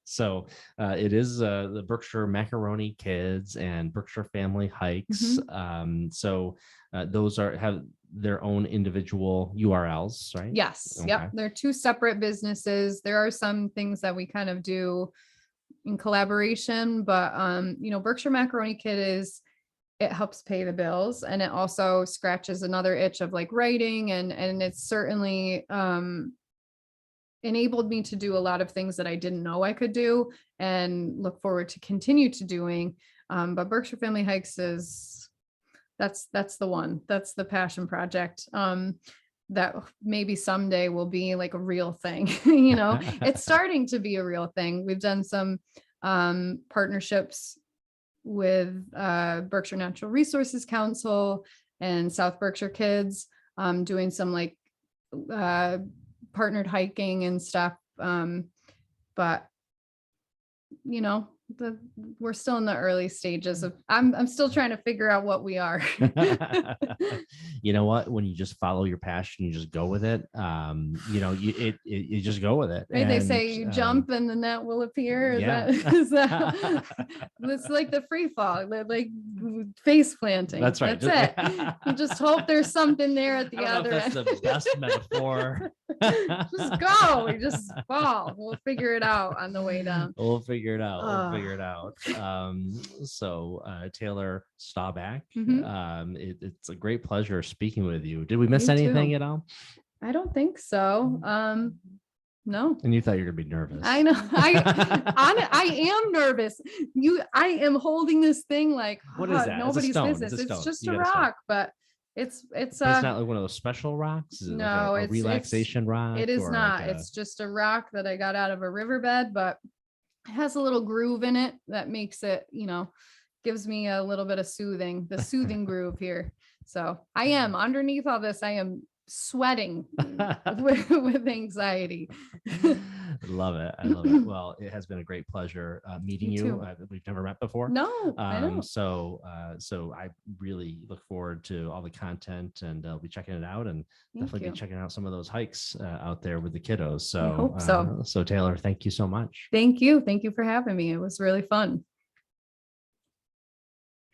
So it is the Berkshire Macaroni Kids and Berkshire Family Hikes. So those have their own individual URLs, right? Yes. Okay. Yep. They're two separate businesses. There are some things that we kind of do in collaboration, but Berkshire Macaroni Kid it helps pay the bills, and it also scratches another itch of like writing, and it's certainly enabled me to do a lot of things that I didn't know I could do and look forward to continue to doing. But Berkshire Family Hikes that's the one. That's the passion project. That maybe someday will be like a real thing. It's starting to be a real thing. We've done some partnerships with Berkshire Natural Resources Council and South Berkshire Kids, doing some like partnered hiking and stuff. But we're still in the early stages of, I'm still trying to figure out what we are. You know what? When you just follow your passion, you just go with it. You just go with it. Right? They say you jump and the net will appear. Yeah. Is that it's like the free fall, like face planting. That's right. That's it. You just hope there's something there at the other end. That's the best metaphor. Just go. We just fall. We'll figure it out on the way down. We'll figure it out. We'll figure it out. So Taylor Staubach, it's a great pleasure speaking with you. Did we miss anything at all? I don't think so. No. And you thought you were gonna be nervous. I know. I am nervous. I am holding this thing like, what is that? Nobody's business. It's just a rock, but it's not like one of those special rocks. Is it no, like a relaxation rock? It is not. Like it's just a rock that I got out of a riverbed, but it has a little groove in it that makes it, gives me a little bit of the soothing groove here. So I am underneath all this. I am sweating with anxiety. I love it. Well, it has been a great pleasure meeting you. We've never met before. No, I know. So I really look forward to all the content, and I'll be checking it out, and definitely be checking out some of those hikes out there with the kiddos. So, I hope so. So Taylor, thank you so much. Thank you for having me. It was really fun.